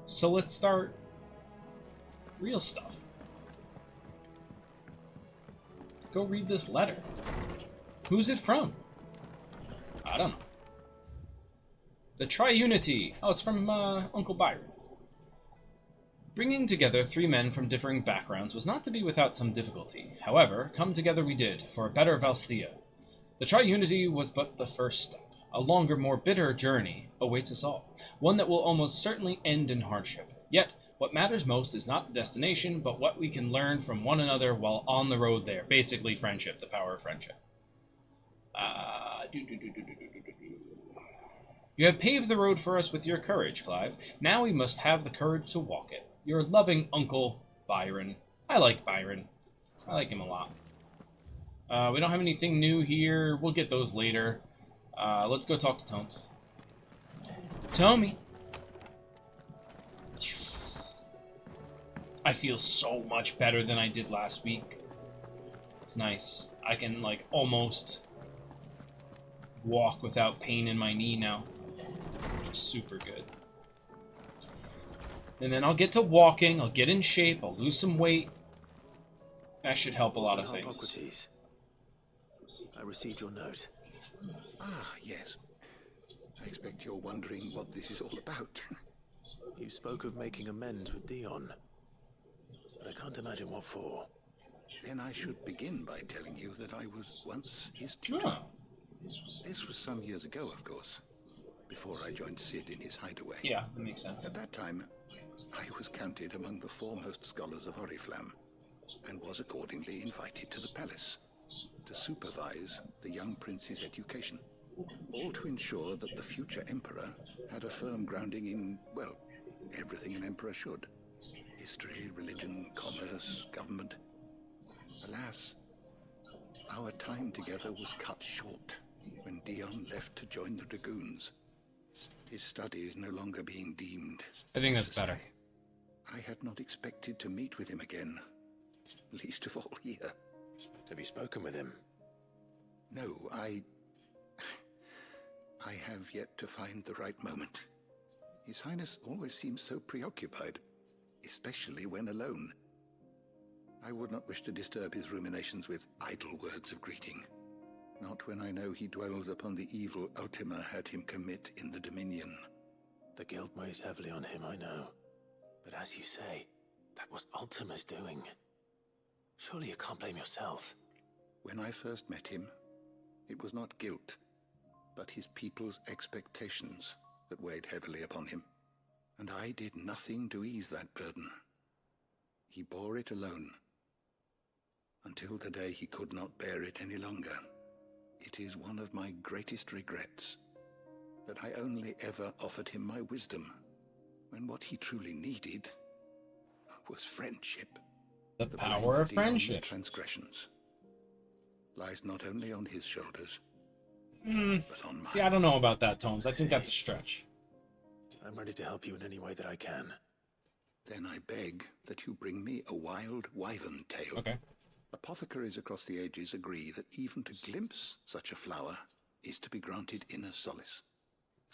So let's start real stuff. Go read this letter. Who's it from? I don't know. The Triunity. Oh, it's from Uncle Byron. Bringing together three men from differing backgrounds was not to be without some difficulty. However, come together we did, for a better Valsthea. The Triunity was but the first step. A longer, more bitter journey awaits us all, one that will almost certainly end in hardship. Yet, what matters most is not the destination, but what we can learn from one another while on the road there. Basically, friendship, the power of friendship. You have paved the road for us with your courage, Clive. Now we must have the courage to walk it. Your loving Uncle Byron. I like Byron. I like him a lot. We don't have anything new here. We'll get those later. Let's go talk to Tomes. Tommy. I feel so much better than I did last week. It's nice. I can, like, almost walk without pain in my knee now. Which is super good. And then I'll get to walking, I'll get in shape, I'll lose some weight. That should help a lot of things. I received your note. Ah, yes. I expect you're wondering what this is all about. You spoke of making amends with Dion, but I can't imagine what for. Then I should begin by telling you that I was once his tutor. Oh. This was some years ago, of course, before I joined Sid in his hideaway. Yeah, that makes sense. At that time, I was counted among the foremost scholars of Oriflamme, and was accordingly invited to the palace to supervise the young prince's education, all to ensure that the future emperor had a firm grounding in, well, everything an emperor should. History, religion, commerce, government. Alas, our time together was cut short when Dion left to join the Dragoons. His studies no longer being deemed I think that's necessary. better. I had not expected to meet with him again, least of all here. Have you spoken with him? No, I have yet to find the right moment. His Highness always seems so preoccupied, especially when alone. I would not wish to disturb his ruminations with idle words of greeting, not when I know he dwells upon the evil Ultima had him commit in the Dominion. The guilt weighs heavily on him, I know. But as you say, that was Ultima's doing. Surely you can't blame yourself. When I first met him, it was not guilt, but his people's expectations that weighed heavily upon him, and I did nothing to ease that burden. He bore it alone, until the day he could not bear it any longer. It is one of my greatest regrets that I only ever offered him my wisdom, when what he truly needed was friendship. The blame power for of Dion's friendship. transgressions lies not only on his shoulders, but on mine. See, I don't know about that, Tomes. I think that's a stretch. I'm ready to help you in any way that I can. Then I beg that you bring me a wild wyvern tail. Okay. Apothecaries across the ages agree that even to glimpse such a flower is to be granted inner solace.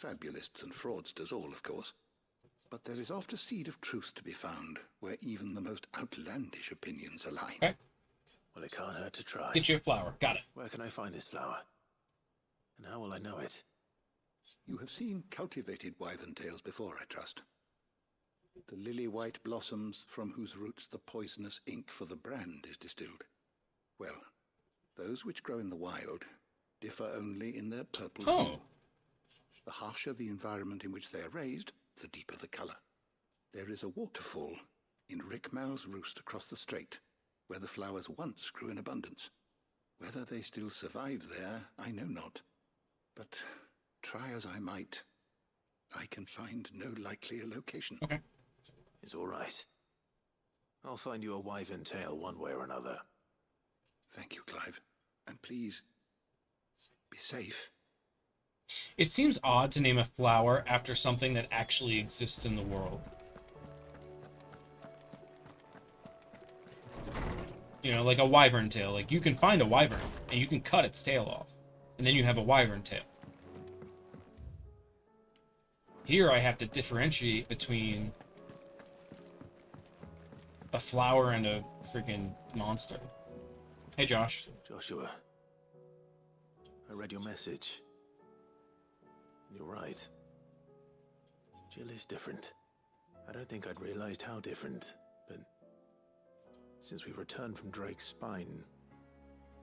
Fabulists and fraudsters all, of course. But there is oft a seed of truth to be found where even the most outlandish opinions align. Okay. Well, it can't hurt to try. Get you a flower. Got it. Where can I find this flower? And how will I know it? You have seen cultivated wyvern tails before, I trust. The lily-white blossoms from whose roots the poisonous ink for the brand is distilled. Well, those which grow in the wild differ only in their purple hue. The harsher the environment in which they are raised, the deeper the color. There is a waterfall in Rickmal's roost across the strait, where the flowers once grew in abundance. Whether they still survive there, I know not. But try as I might, I can find no likelier location. Okay. It's all right. I'll find you a wyvern tail one way or another. Thank you, Clive. And please, be safe. It seems odd to name a flower after something that actually exists in the world. You know, like a wyvern tail. Like, you can find a wyvern, and you can cut its tail off. And then you have a wyvern tail. Here I have to differentiate between a flower and a freaking monster. Hey, Josh. Joshua, I read your message. You're right. Jill is different. I don't think I'd realized how different, but since we returned from Drake's spine,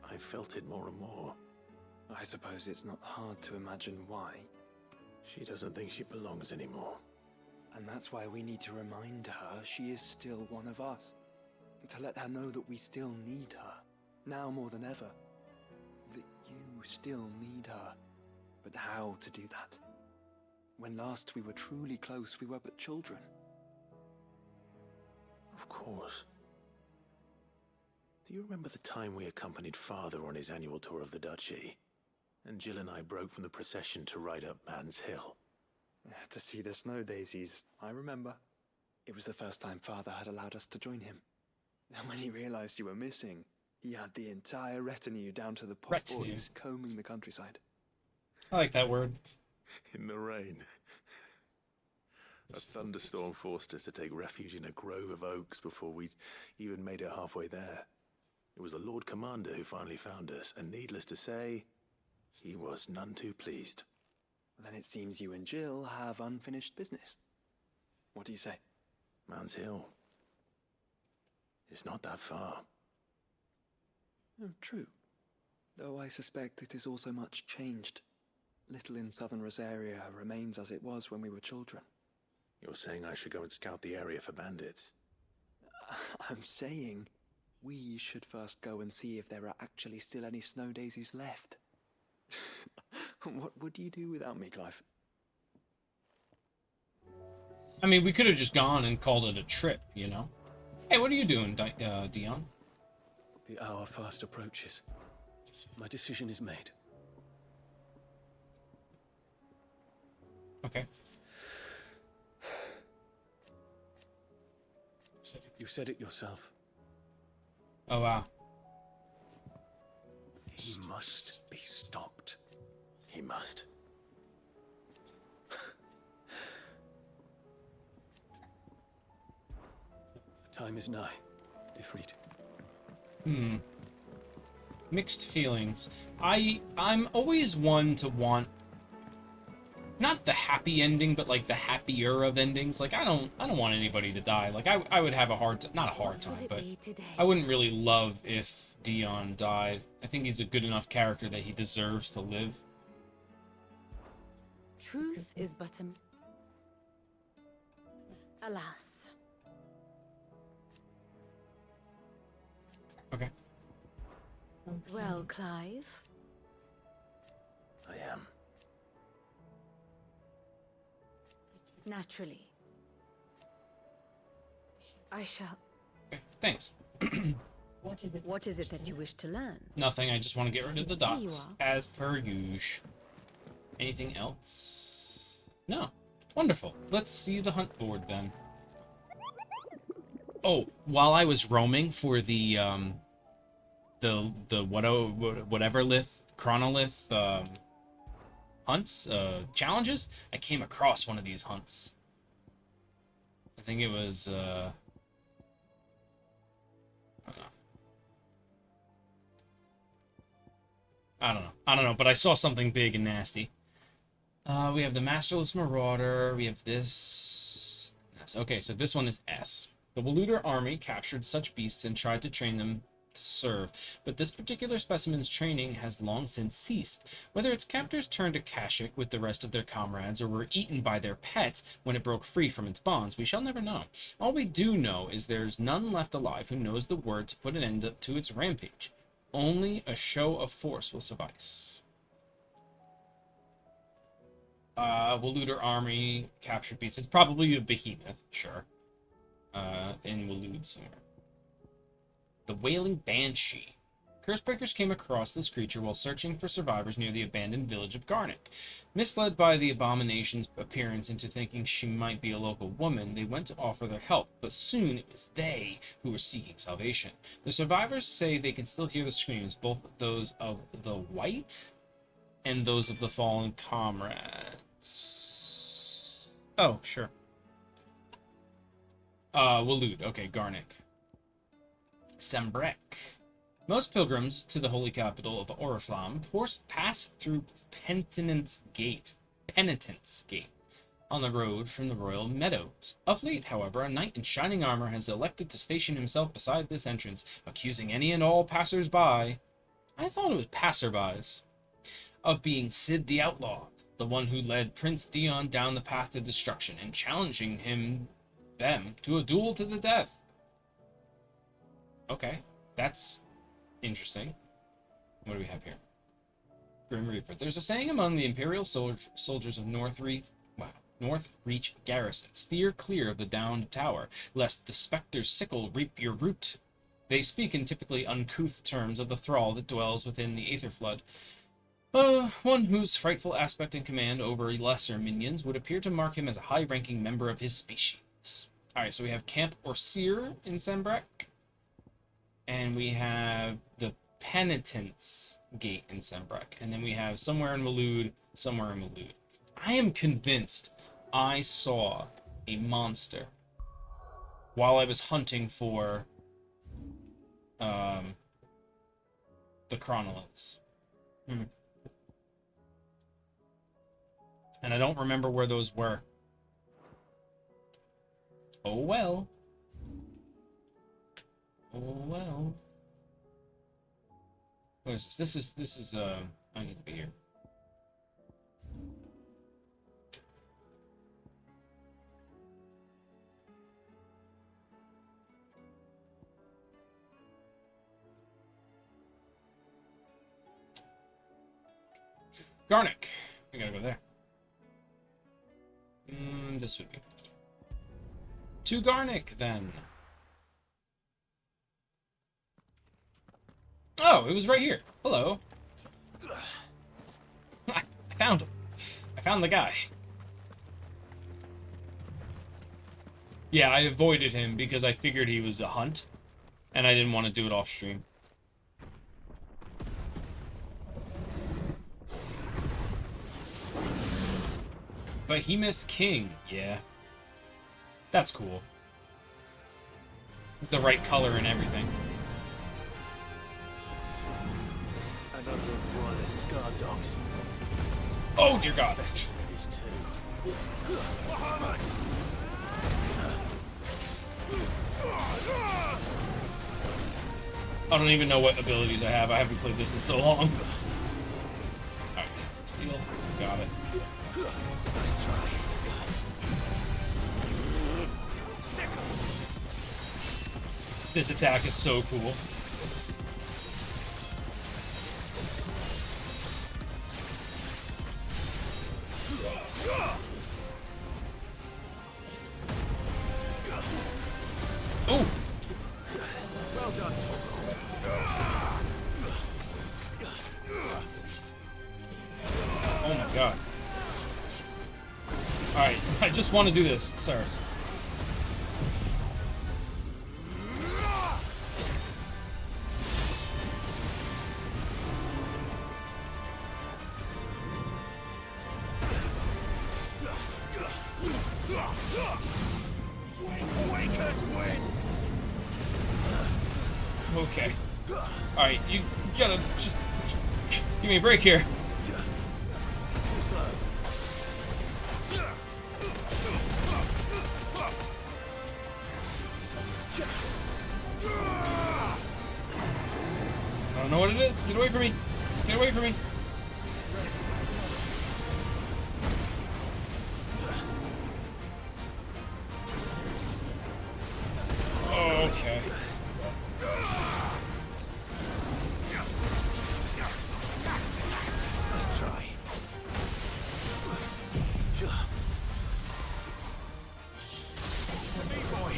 I felt it more and more. I suppose it's not hard to imagine why. She doesn't think she belongs anymore. And that's why we need to remind her she is still one of us. To let her know that we still need her, now more than ever. That you still need her. But how to do that? When last we were truly close, we were but children. Of course. Do you remember the time we accompanied Father on his annual tour of the Duchy? And Jill and I broke from the procession to ride up Man's Hill. To see the snow daisies, I remember. It was the first time Father had allowed us to join him. And when he realized you were missing, he had the entire retinue down to the pot boys combing the countryside. I like that word. In the rain. A thunderstorm forced us to take refuge in a grove of oaks before we'd even made it halfway there. It was the Lord Commander who finally found us, and needless to say, he was none too pleased. Then it seems you and Jill have unfinished business. What do you say? Man's Hill. It's not that far. Oh, true. Though I suspect it is also much changed. Little in southern Rosaria remains as it was when we were children. You're saying I should go and scout the area for bandits? I'm saying we should first go and see if there are actually still any snow daisies left. What would you do without me, Clive? I mean, we could have just gone and called it a trip, you know? Hey, what are you doing, Dion? The hour fast approaches. My decision is made. Okay. You said it yourself. Oh, wow. He must be stopped. He must. The time is nigh, Ifrit. Mixed feelings. I'm always one to want not the happy ending, but like the happier of endings. Like I don't want anybody to die. Like I would have a hard not a hard time, but I wouldn't really love if Dion died. I think he's a good enough character that he deserves to live. Truth is but alas. Okay. Well, Clive? I am. Naturally. I shall. Okay, thanks. What is it that you wish to learn? Nothing, I just want to get rid of the There you dots. are. As per usual. Anything else? No. Wonderful. Let's see the hunt board then. Oh, while I was roaming for the whatever chronolith hunts, challenges, I came across one of these hunts. I think it was I don't know, but I saw something big and nasty. We have the Masterless Marauder, we have this. Okay, so this one is S. The Waluder army captured such beasts and tried to train them to serve, but this particular specimen's training has long since ceased. Whether its captors turned to Kashyyyk with the rest of their comrades or were eaten by their pets when it broke free from its bonds, we shall never know. All we do know is there's none left alive who knows the word to put an end to its rampage. Only a show of force will suffice. Waluder army captured beasts. It's probably a behemoth, sure. In Walud somewhere. The Wailing Banshee. Cursebreakers came across this creature while searching for survivors near the abandoned village of Garnick. Misled by the abomination's appearance into thinking she might be a local woman, they went to offer their help, but soon it was they who were seeking salvation. The survivors say they can still hear the screams, both those of the White and those of the fallen comrades. Oh, sure. Walud. Okay, Garnick. Sembrek. Most pilgrims to the holy capital of Oriflamme pass through Penitence Gate on the road from the royal meadows. Of late, however, a knight in shining armor has elected to station himself beside this entrance, accusing any and all passers-by, I thought it was passerbys, of being Sid the Outlaw, the one who led Prince Dion down the path to destruction, and challenging them to a duel to the death. Okay, that's interesting. What do we have here? Grim Reaper. There's a saying among the Imperial soldiers of Northreach garrison: steer clear of the downed tower, lest the spectre's sickle reap your root. They speak in typically uncouth terms of the thrall that dwells within the Aetherflood. One whose frightful aspect and command over lesser minions would appear to mark him as a high-ranking member of his species. Alright, so we have Camp Orseer in Sembrek. And we have the Penitence Gate in Sembrek. And then we have somewhere in Malud. I am convinced I saw a monster while I was hunting for the chronoliths. And I don't remember where those were. Oh well. Oh well. What is this? This is I need to be here. Garnick. We gotta go there. This would be to Garnick then. Oh, it was right here. Hello. I found him. I found the guy. Yeah, I avoided him because I figured he was a hunt, and I didn't want to do it off stream. Behemoth King, yeah. That's cool. It's the right color and everything. Another of the royalist guard dogs. Oh dear God. These two. I don't even know what abilities I have. I haven't played this in so long. Alright, steal. Got it. Nice try. This attack is so cool. Ooh! Well done, Toro. Oh my God. Alright, I just want to do this, sir. Okay. Alright, you gotta just give me a break here. Too slow. I don't know what it is. Get away from me. Get away from me. Okay. Nice try. Big boy.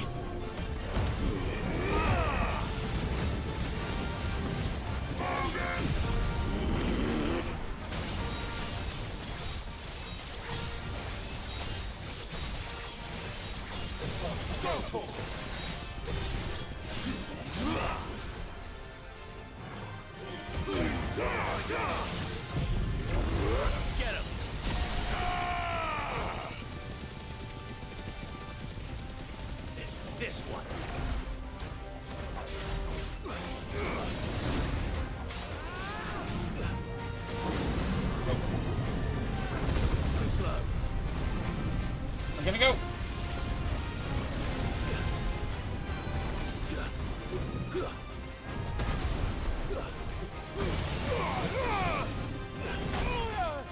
Get him. It's this one. Too slow. We're gonna go.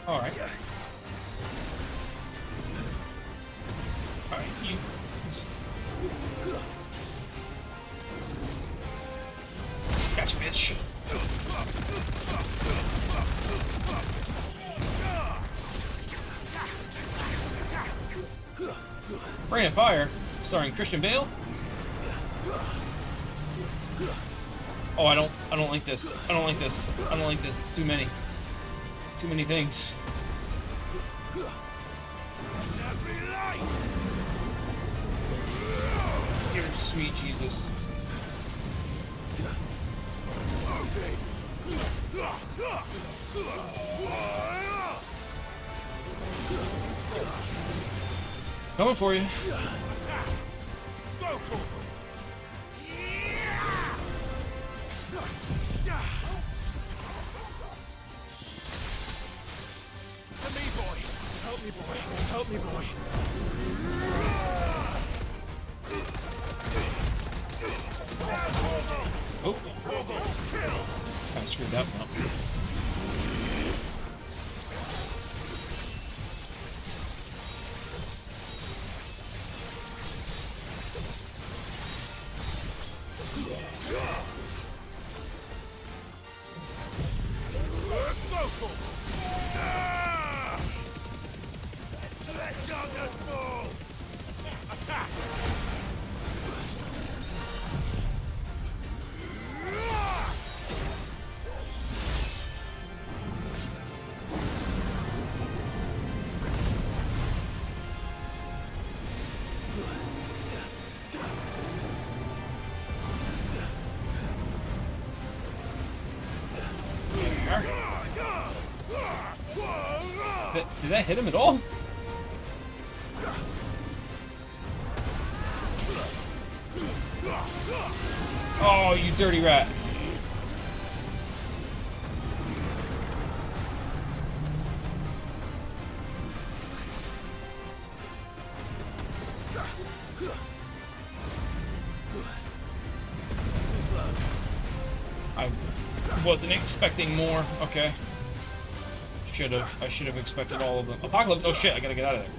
Alright. Alright, you. Gotcha, bitch. Rain of Fire, starring Christian Bale. Oh, I don't like this. I don't like this. I don't like this. It's too many. Too many things. Dear sweet Jesus. Coming for you. Help me, boy. Oh. Kind of screwed that one up. Did that hit him at all? Oh, you dirty rat. I wasn't expecting more. Okay. I should have expected all of them. Apocalypse. Oh shit! I gotta get out of there.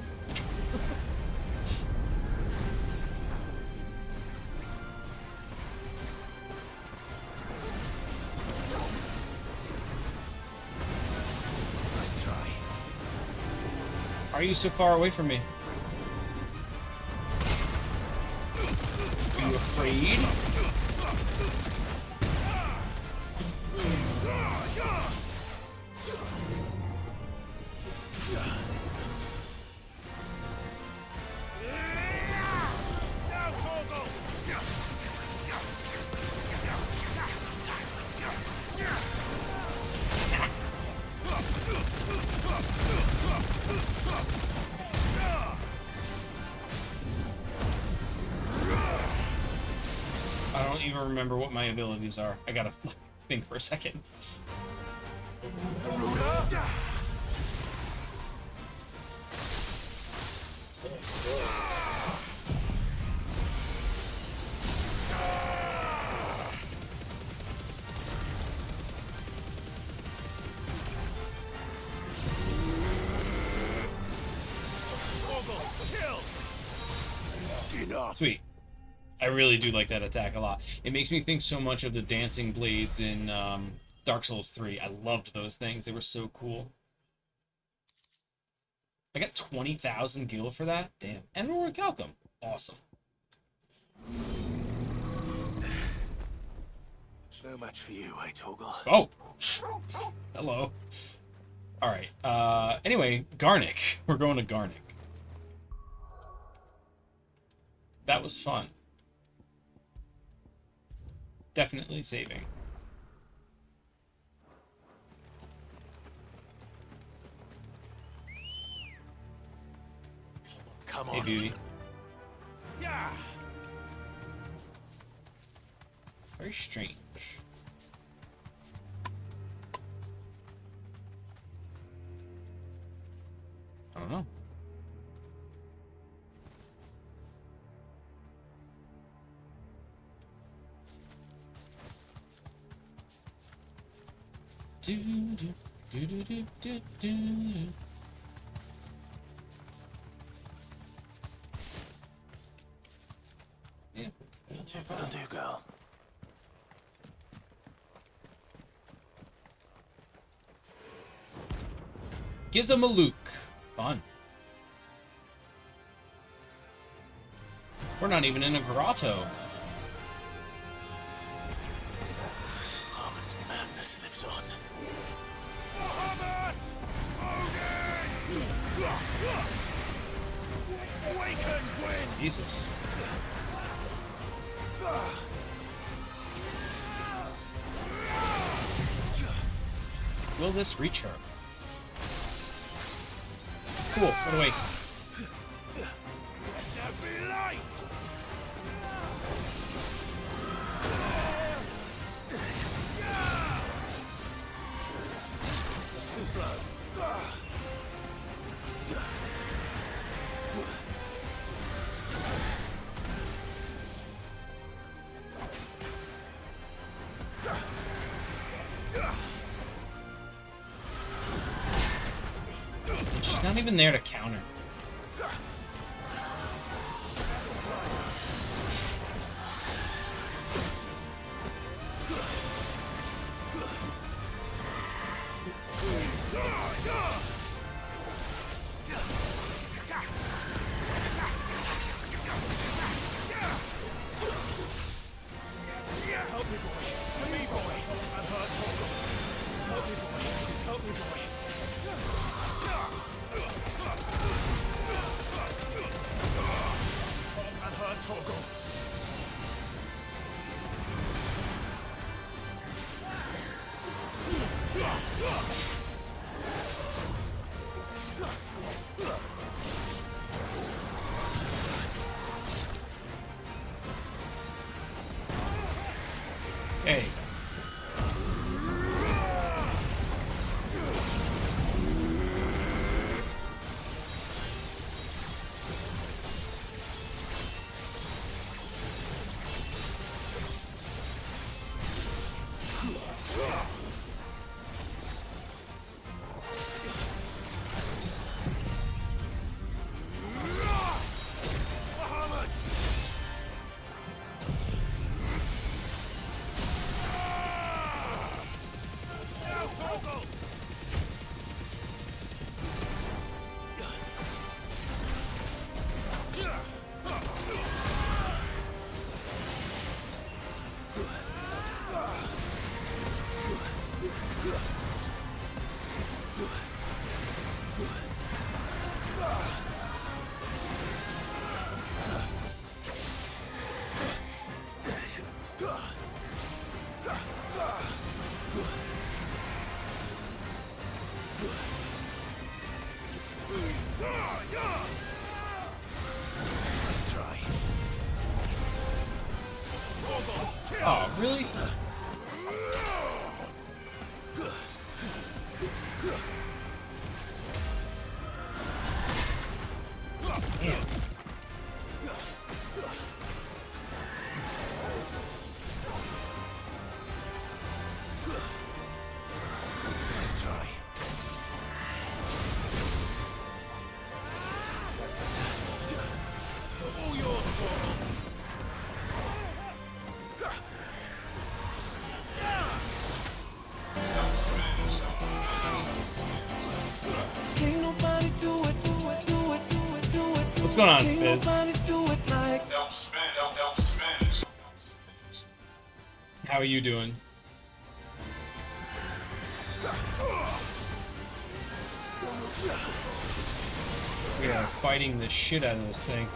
Nice try. Why are you so far away from me? Are you afraid? I don't even remember what my abilities are. I gotta think for a second. Sweet. I really do like that attack a lot. It makes me think so much of the dancing blades in Dark Souls 3. I loved those things. They were so cool. I got 20,000 gil for that? Damn. And we're Calcum. Awesome. No match for you, eh, Torgal? Oh! Hello. Alright. Anyway, Garnick. We're going to Garnick. That was fun. Definitely saving. Come on. Hey, beauty. Yeah. Very strange. know. Do do do do do do do. Yeah. That'll do, girl. Gizamalook. Fun. We're not even in a grotto. Harmon's madness lives on. Jesus. Will this reach her? Cool, what a waste. Too slow. She's not even there to counter. Hey. Oh, really? Damn. Nice try. All yours, Toro. What's going on, Spiz? How are you doing? We are fighting the shit out of this thing.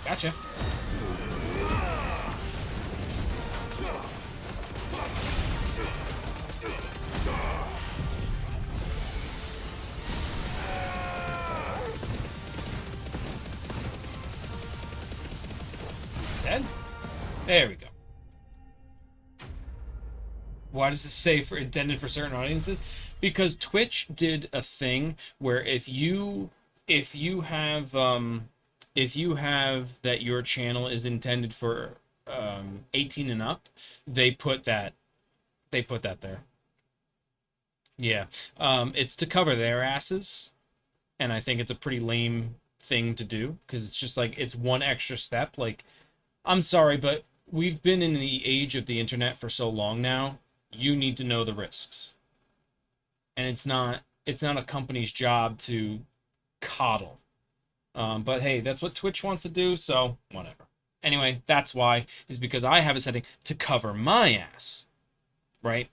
Gotcha. Dead? There we go. Why does it say for intended for certain audiences? Because Twitch did a thing where if you have that your channel is intended for 18 and up, they put that there. Yeah. It's to cover their asses, and I think it's a pretty lame thing to do because it's just like it's one extra step. Like, I'm sorry, but we've been in the age of the internet for so long now. You need to know the risks. And it's not a company's job to coddle. But hey, that's what Twitch wants to do, so whatever. Anyway, that's why, is because I have a setting to cover my ass. Right?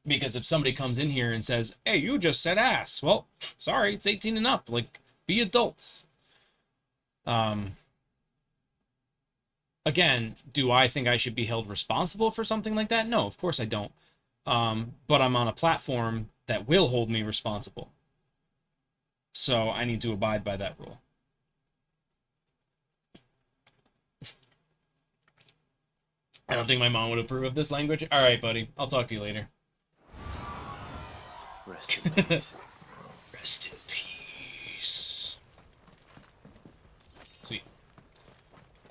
Because if somebody comes in here and says, hey, you just said ass. Well, sorry, it's 18 and up. Like, be adults. Again, do I think I should be held responsible for something like that? No, of course I don't. But I'm on a platform that will hold me responsible. So I need to abide by that rule. I don't think my mom would approve of this language. All right, buddy. I'll talk to you later. Rest in peace. Rest in peace. Sweet.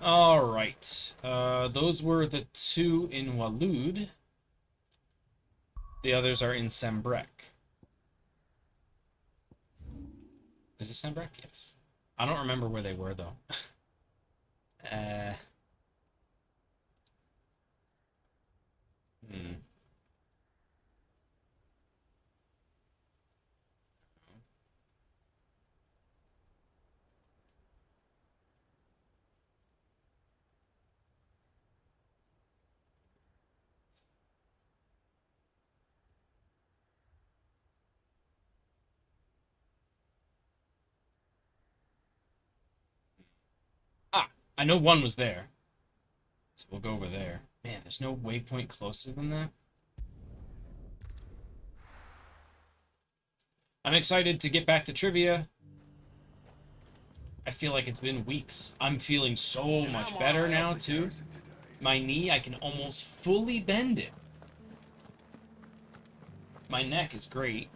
All right. Those were the two in Waloed. The others are in Sembrek. Is it Sembrek? Yes. I don't remember where they were, though. Hmm. Ah, I know one was there. So we'll go over there. Man, there's no waypoint closer than that. I'm excited to get back to trivia. I feel like it's been weeks. I'm feeling so much better now, too. My knee, I can almost fully bend it. My neck is great.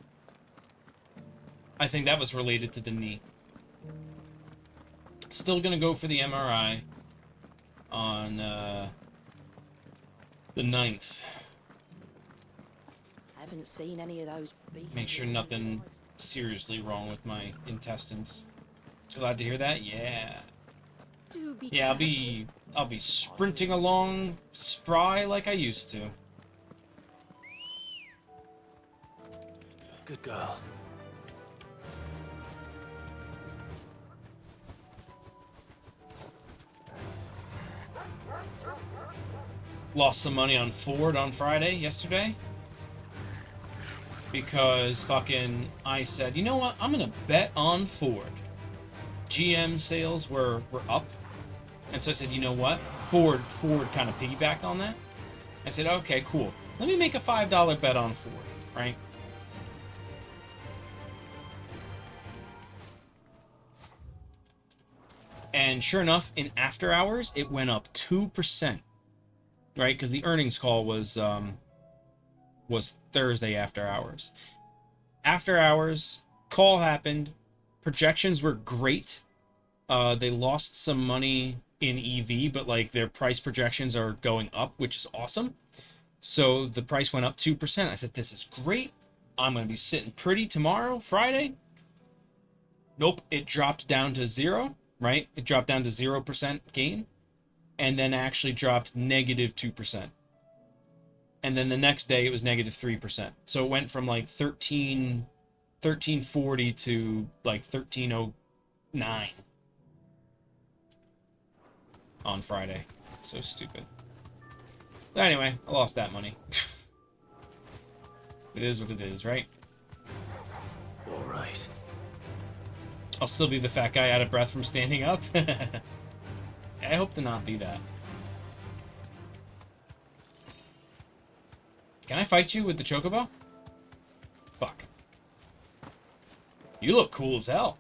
I think that was related to the knee. Still gonna go for the MRI on the 9th. I haven't seen any of those beasts. Make sure nothing seriously wrong with my intestines. Glad to hear that? Yeah. Do be Yeah, I'll be sprinting along spry like I used to. Good girl. Lost some money on Ford on Friday, yesterday. Because fucking I said, you know what? I'm gonna bet on Ford. GM sales were up. And so I said, you know what? Ford kind of piggybacked on that. I said, okay, cool. Let me make a $5 bet on Ford, right? And sure enough, in after hours, it went up 2%. Right? Because the earnings call was Thursday after hours. After hours, call happened. Projections were great. They lost some money in EV, but like their price projections are going up, which is awesome. So the price went up 2%. I said, this is great. I'm going to be sitting pretty tomorrow, Friday. Nope, it dropped down to 0, right? It dropped down to 0% gain. And then actually dropped negative 2%. And then the next day it was negative 3%. So it went from like 1340 to like 1309 on Friday. So stupid. But anyway, I lost that money. It is what it is, right? All right. I'll still be the fat guy out of breath from standing up. I hope to not be that. Can I fight you with the chocobo? Fuck. You look cool as hell.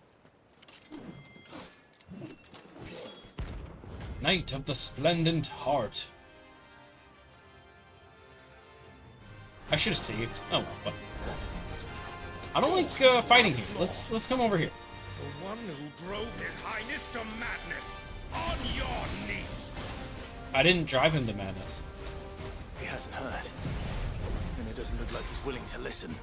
Knight of the Splendent Heart. I should have saved. Oh well, but I don't like fighting here. Let's come over here. The one who drove His Highness to madness. On your knees. I didn't drive him to madness. He hasn't heard. And it doesn't look like he's willing to listen.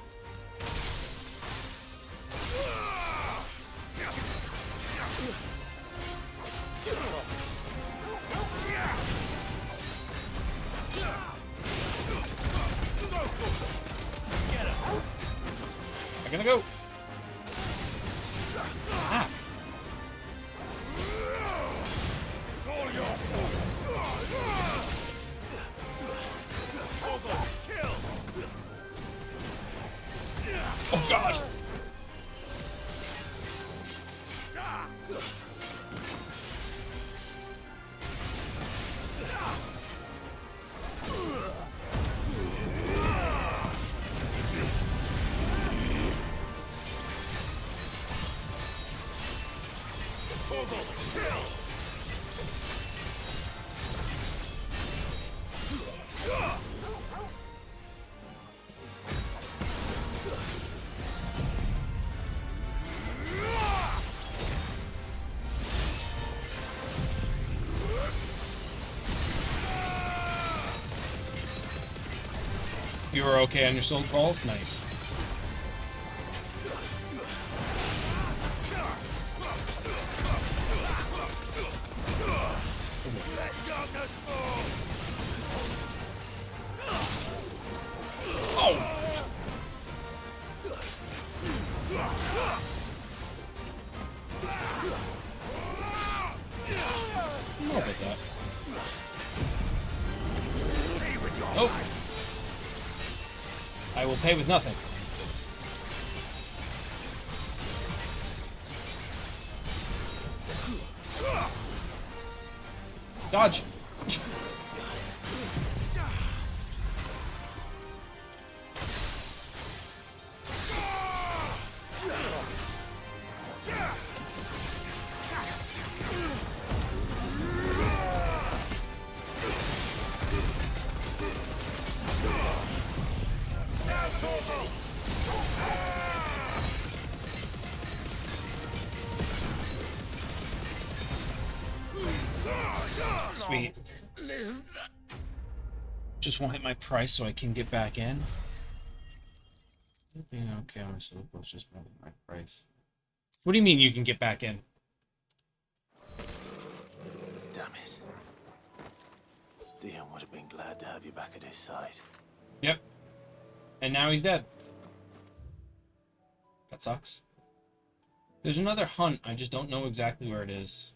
I gotta go. Ah. It's all your fault. Kill. Oh God. You were okay on your soul balls? Nice. Oh! I'll bet that. Oh! I will pay with nothing. Dodge! Sweet. Just won't hit my price so I can get back in. Yeah, okay, I'm so close, just won't hit my price. What do you mean you can get back in? Damn it. Dion would have been glad to have you back at his side. Yep. And now he's dead. That sucks. There's another hunt, I just don't know exactly where it is.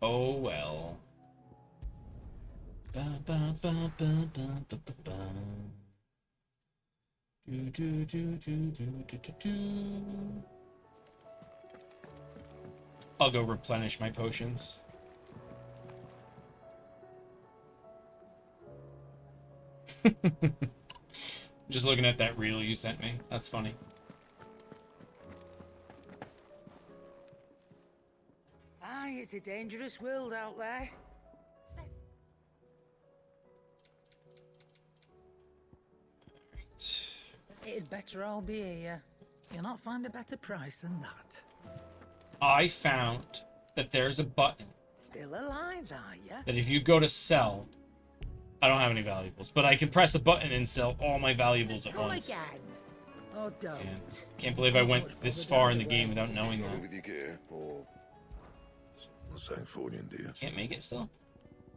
Oh well. Ba, ba, ba, ba, ba, ba, ba, ba. Do, do, do, do, do, do, do, do. I'll go replenish my potions. Just looking at that reel you sent me. That's funny. Aye, it's a dangerous world out there. It'd better all be here. You'll not find a better price than that. I found that there's a button Still alive, are ya? that if you go to sell, I don't have any valuables, but I can press a button and sell all my valuables at Come once. again. Oh, don't. Can't believe I went this far in the game without knowing that. With your gear, or something for you, dear. Can't make it still?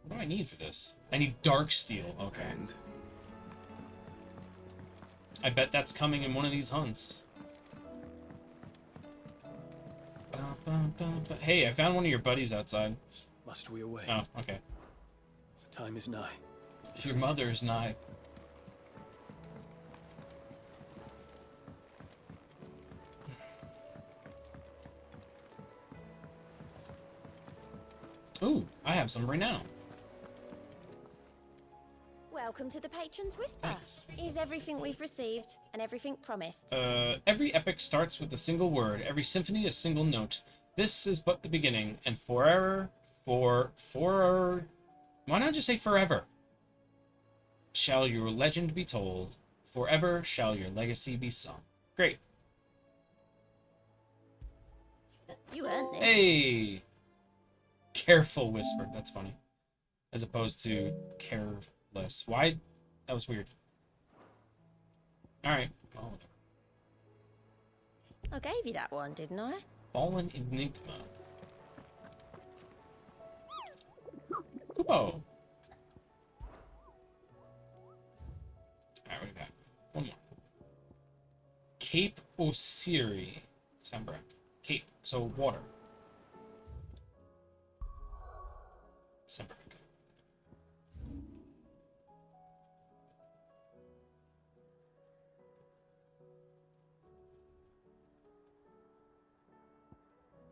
What do I need for this? I need dark steel. Okay. And I bet that's coming in one of these hunts. Hey, I found one of your buddies outside. Must we away? Oh, okay. The time is nigh. Your mother's nigh. Ooh, I have some renown. Welcome to the Patron's Whisper. Thanks. Is everything we've received and everything promised? Every epic starts with a single word, every symphony a single note. This is but the beginning, and Why not just say forever? Shall your legend be told? Forever shall your legacy be sung. Great. You earned this. Hey! Careful whisper. That's funny. As opposed to careless. Why? That was weird. Alright. Well, I gave you that one, didn't I? Fallen Enigma. Kubo. Alright, what do we got? One more. Cape Osiri. Sambrak. Cape. So water. Sambrak.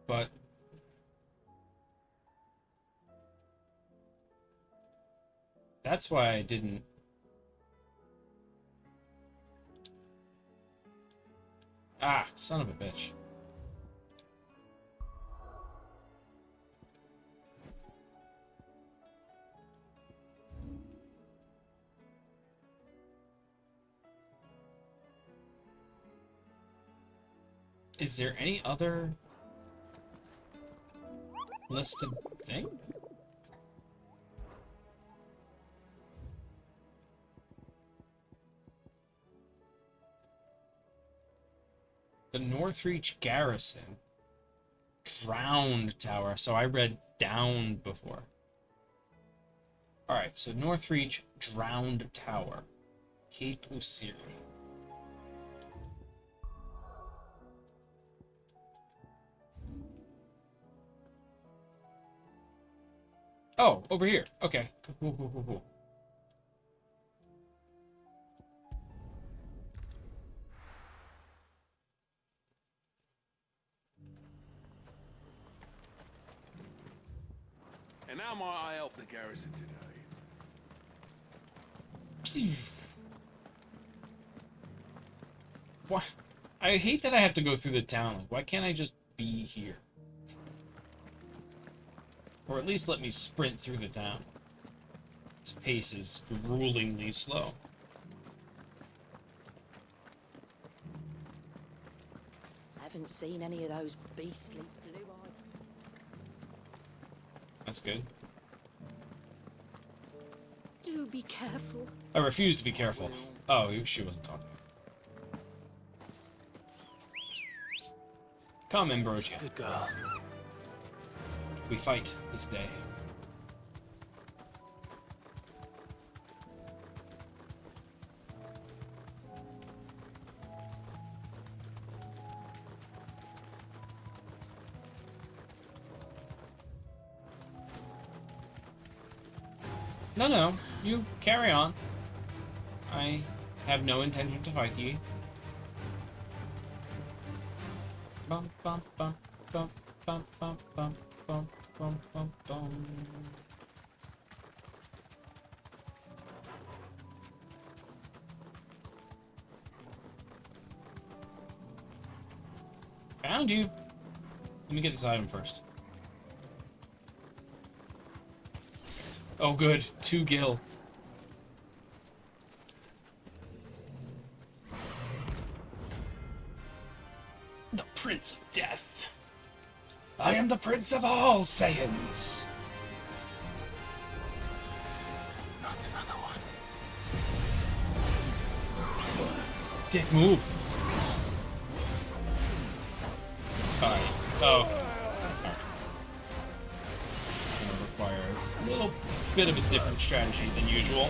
But that's why I didn't. Ah, son of a bitch. Is there any other listed thing? The Northreach Garrison. Drowned Tower. So I read down before. Alright, so Northreach Drowned Tower. Cape Osiri. Oh, over here. Okay. Cool. And how might I help the garrison today? What? I hate that I have to go through the town. Like, why can't I just be here? Or at least let me sprint through the town. This pace is gruelingly slow. Haven't seen any of those beastly blue-eyed. That's good. Do be careful. I refuse to be careful. Oh, she wasn't talking. Come, Ambrosia. Good girl. We fight this day. No, you carry on. I have no intention to fight you. Bum bum bum bum bum bum bum bum bum bum bum. Found you. Let me get this item first. Oh good, 2 gil. The Prince of Death. I am the Prince of all Saiyans. Not another one. Dick, move. Fine. Oh. Alright. It's gonna require a little bit of a different strategy than usual.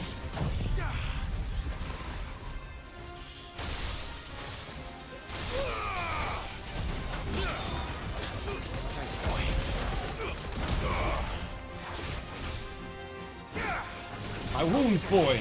Thanks, boy. My wounds, boy.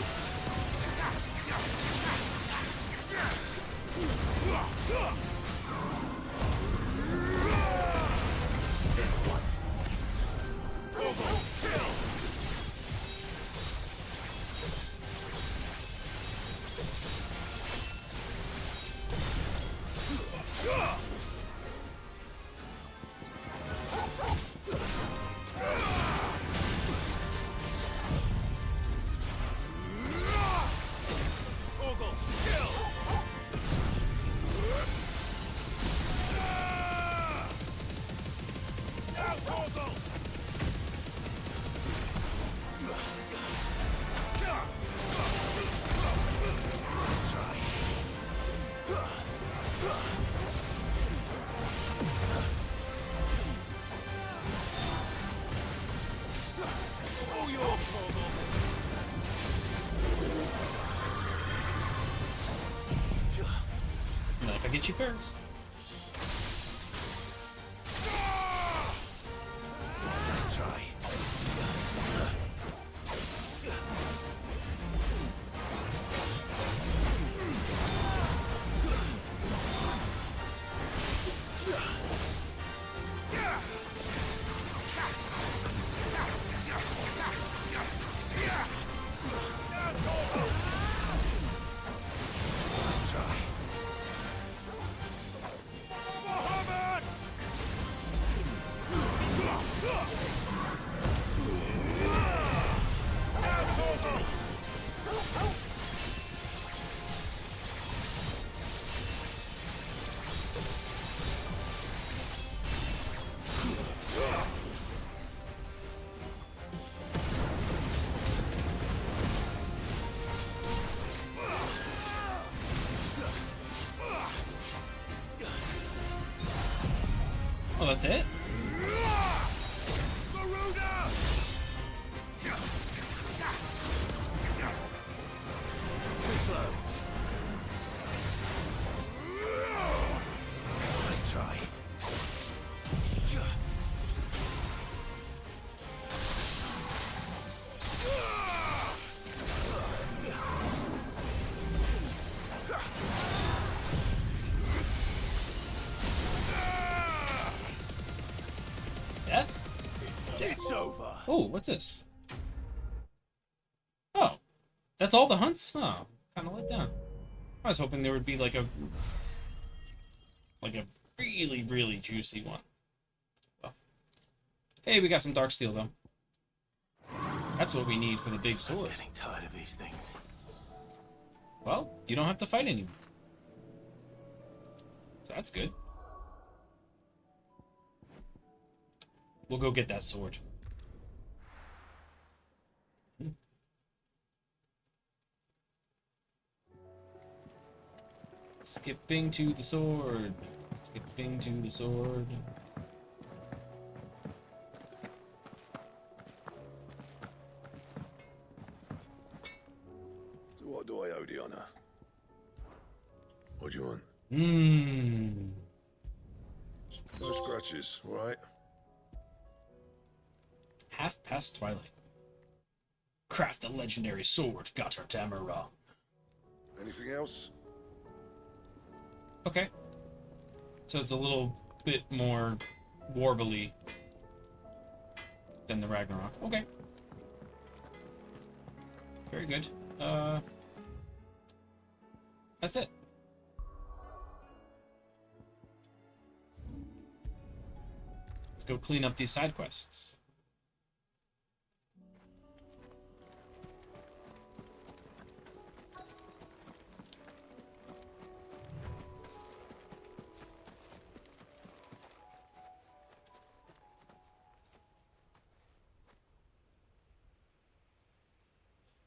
get you first. Nice try. Oh, that's it? Too slow. Nice try. Death? It's over. Oh, what's this? Oh, that's all the hunts? Oh, kind of let down. I was hoping there would be like a really, really juicy one. Well, hey, we got some dark steel though. That's what we need for the big sword. I'm getting tired of these things. Well, you don't have to fight anymore. So that's good. We'll go get that sword. Skipping to the sword. Skipping to the sword. So what do I owe the honor? What do you want? No scratches, all right? Half past twilight. Craft a legendary sword, Gator Tamara. Anything else? Okay. So it's a little bit more warbly than the Ragnarok. Okay. Very good. That's it. Let's go clean up these side quests.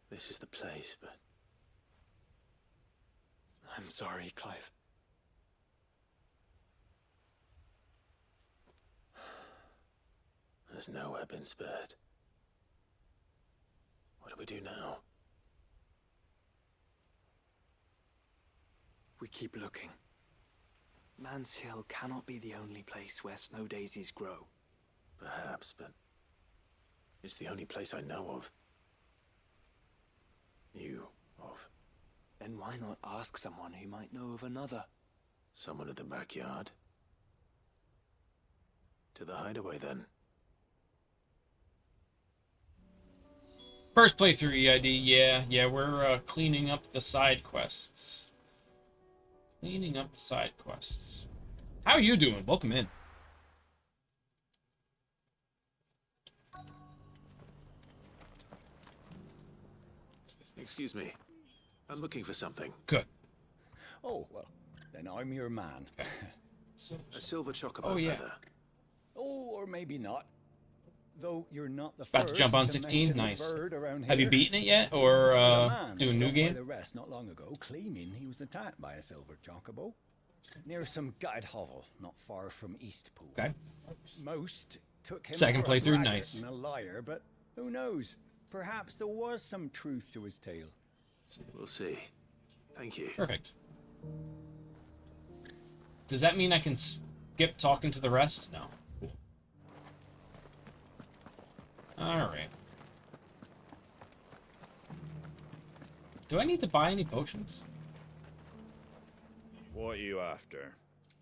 This is the place, but I'm sorry, Clive. there's nowhere been spared. What do we do now? We keep looking. Man's Hill cannot be the only place where snow daisies grow. Perhaps, but it's the only place I know of. Knew of. Then why not ask someone who might know of another? Someone at the backyard? To the hideaway, then. First playthrough EID, yeah, we're cleaning up the side quests. Cleaning up the side quests. How are you doing? Welcome in. Excuse me. I'm looking for something. Good. Oh, well, then I'm your man. A silver chocobo Oh, yeah. feather. Oh, or maybe not. Though you're not the About first to jump on to 16? mention the Nice. bird around Have you here. beaten it yet? Or There's a man doing a new stopped by game? the rest not long ago, claiming he was attacked by a silver chocobo near some gutted hovel not far from Eastpool. Okay. Most took him Second for a playthrough, braggart nice. and a liar, but who knows? Perhaps there was some truth to his tale. We'll see. Thank you. Perfect. Does that mean I can skip talking to the rest? No. Cool. Alright. Do I need to buy any potions? What are you after?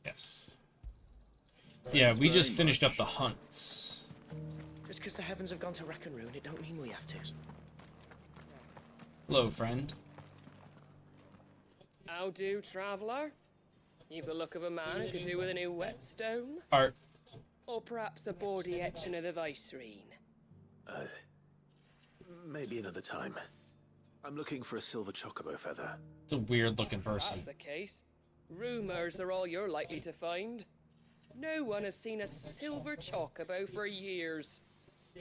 Yes. Yeah, we just finished up the hunts. Just because the heavens have gone to wreck and ruin, it don't mean we have to. Hello, friend. How do, traveller? You've the look of a man who could do with a new whetstone. Art. Or perhaps a bawdy etching of the Vicerine. Maybe another time. I'm looking for a silver chocobo feather. It's a weird-looking If person. that's the case, rumours are all you're likely to find. No one has seen a silver chocobo for years.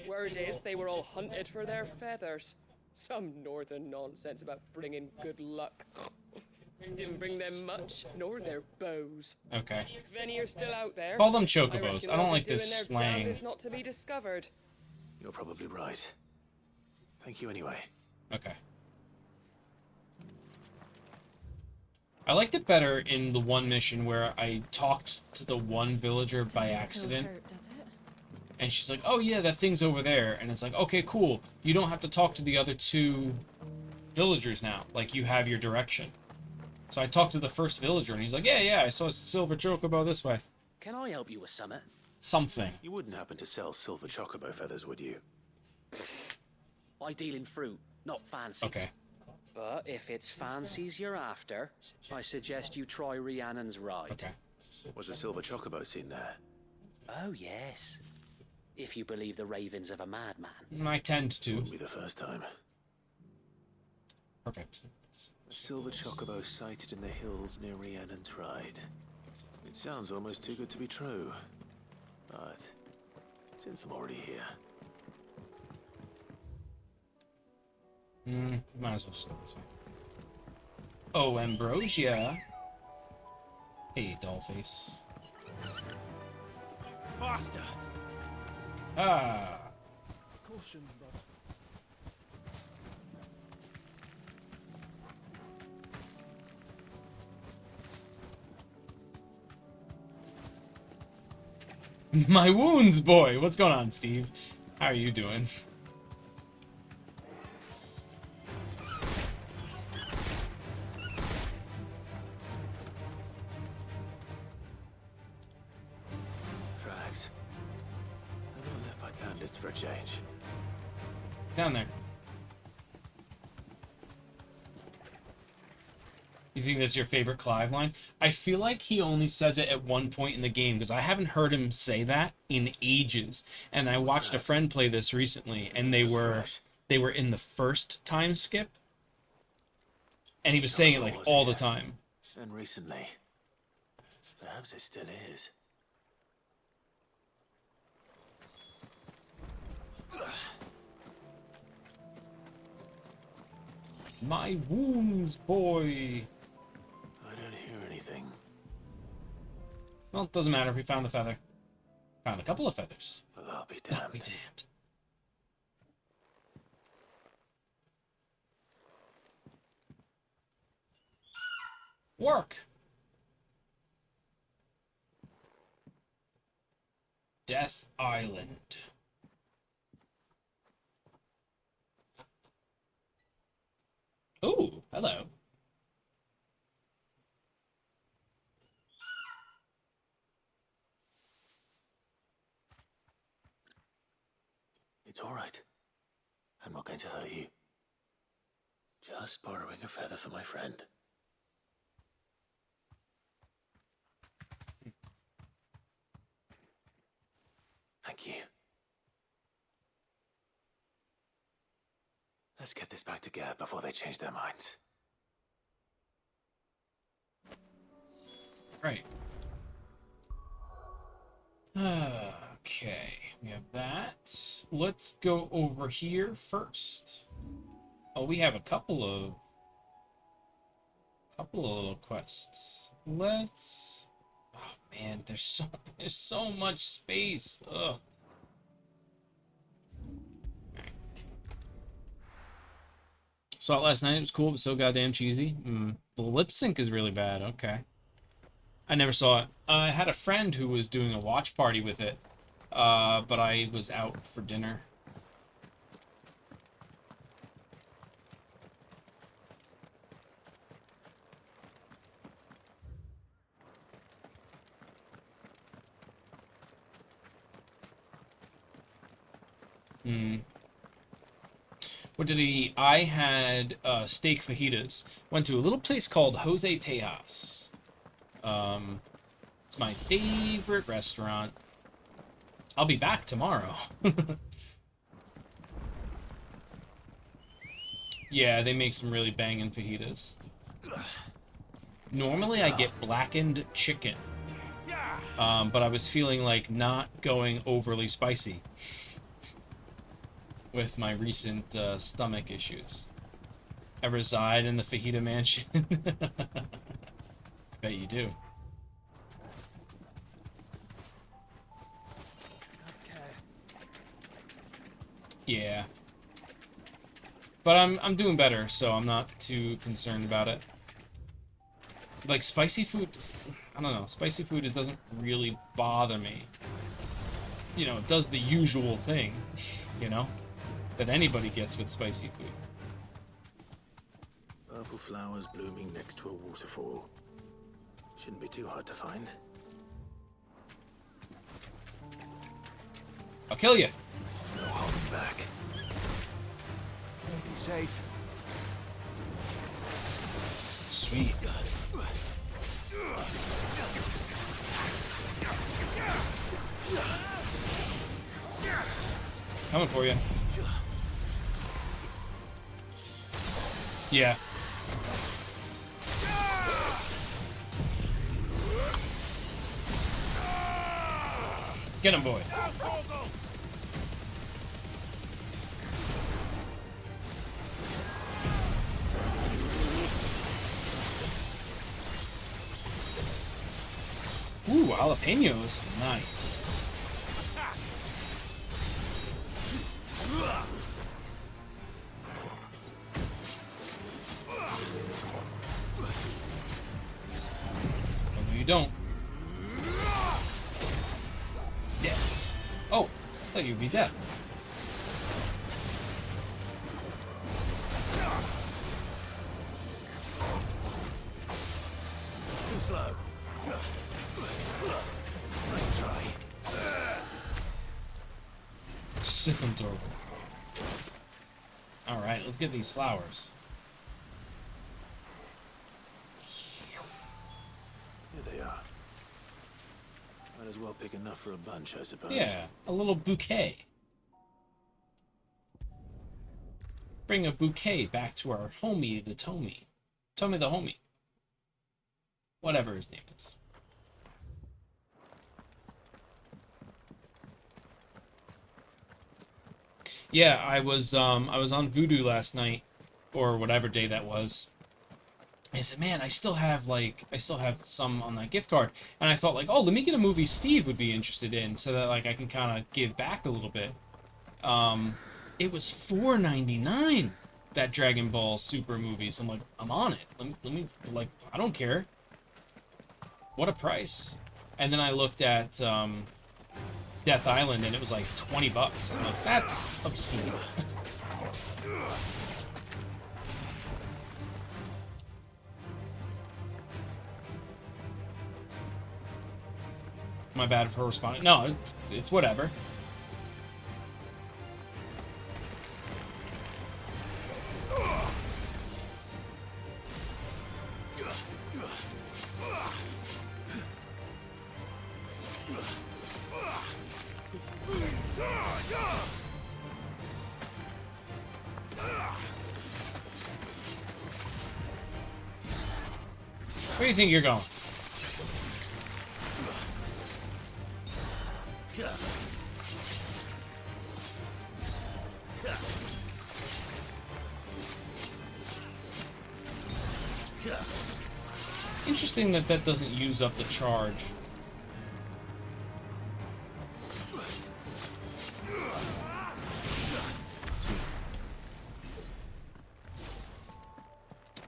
Word is they were all hunted for their feathers. Some northern nonsense about bringing good luck. Didn't bring them much, nor their bows. Okay. If any are still out there, Call them I chocobos. reckon I don't they'll like be doing this their slang. damnedest not to be discovered. You're probably right. Thank you anyway. Okay. I liked it better in the one mission where I talked to the one villager by accident. Still hurt, does it? And she's like, oh yeah, that thing's over there. And it's like, okay, cool. You don't have to talk to the other two villagers now. Like, you have your direction. So I talked to the first villager, and he's like, yeah, I saw a silver chocobo this way. Can I help you with something? Something. You wouldn't happen to sell silver chocobo feathers, would you? I deal in fruit, not fancies. Okay. But if it's fancies you're after, I suggest you try Rhiannon's ride. Okay. Was a silver chocobo seen there? Oh, yes. If you believe the ravings of a madman. I tend to. Wouldn't be the first time. Perfect. A silver chocobo sighted in the hills near Rhiannon's Ride. It sounds almost too good to be true. But since I'm already here... Might as well just go this way. Oh, Ambrosia. Hey, dollface. Faster! Ah. Caution, brother. My wounds, boy! What's going on, Steve? How are you doing? Tracks. I don't live by bandits for a change. Down there. You think that's your favorite Clive line? I feel like he only says it at one point in the game, because I haven't heard him say that in ages. And I watched a friend play this recently, and they were in the first time skip, and he was saying it like all the time. And recently. Perhaps it still is. My wounds, boy. I don't hear anything. Well, it doesn't matter. We found the feather. Found a couple of feathers. Well, I'll be damned. I'll be damned. Work. Death Island. Oh, hello. It's all right. I'm not going to hurt you. Just borrowing a feather for my friend. Thank you. Let's get this back to Gareth before they change their minds. Right. Okay, we have that. Let's go over here first. Oh, we have a couple of little quests. Let's. Oh man, there's so much space. Ugh. Saw it last night. It was cool, but so goddamn cheesy. The lip sync is really bad. Okay. I never saw it. I had a friend who was doing a watch party with it, but I was out for dinner. What did I eat? I had steak fajitas. Went to a little place called Jose Tejas. It's my favorite restaurant. I'll be back tomorrow. Yeah, they make some really banging fajitas. Normally I get blackened chicken. But I was feeling like not going overly spicy with my recent stomach issues. I reside in the fajita mansion. Bet you do. Yeah. But I'm doing better, so I'm not too concerned about it. Like, spicy food, I don't know, spicy food, it doesn't really bother me. You know, it does the usual thing, you know, that anybody gets with spicy food. Purple flowers blooming next to a waterfall. Shouldn't be too hard to find. I'll kill you. No holding back. Be safe. Sweet. Coming for you. Yeah. Get him, boy. Ooh, jalapenos. Nice. Oh, no, you don't. Dead. Oh, I thought you'd be dead. Too slow. Nice try. Syphantore. Alright, let's get these flowers. Here they are. Might as well pick enough for a bunch, I suppose. Yeah, a little bouquet. Bring a bouquet back to our homie, the Tommy. Tommy the homie. Whatever his name is. Yeah, I was on Voodoo last night, or whatever day that was. I said, man, I still have some on that gift card, and I thought like, oh, let me get a movie Steve would be interested in, so that like I can kind of give back a little bit. It was $4.99, that Dragon Ball Super movie. So I'm like, I'm on it. Let me like, I don't care. What a price! And then I looked at Death Island, and it was like $20. I'm like, that's obscene. My bad for responding. No, it's whatever. Where do you think you're going? Interesting that that doesn't use up the charge.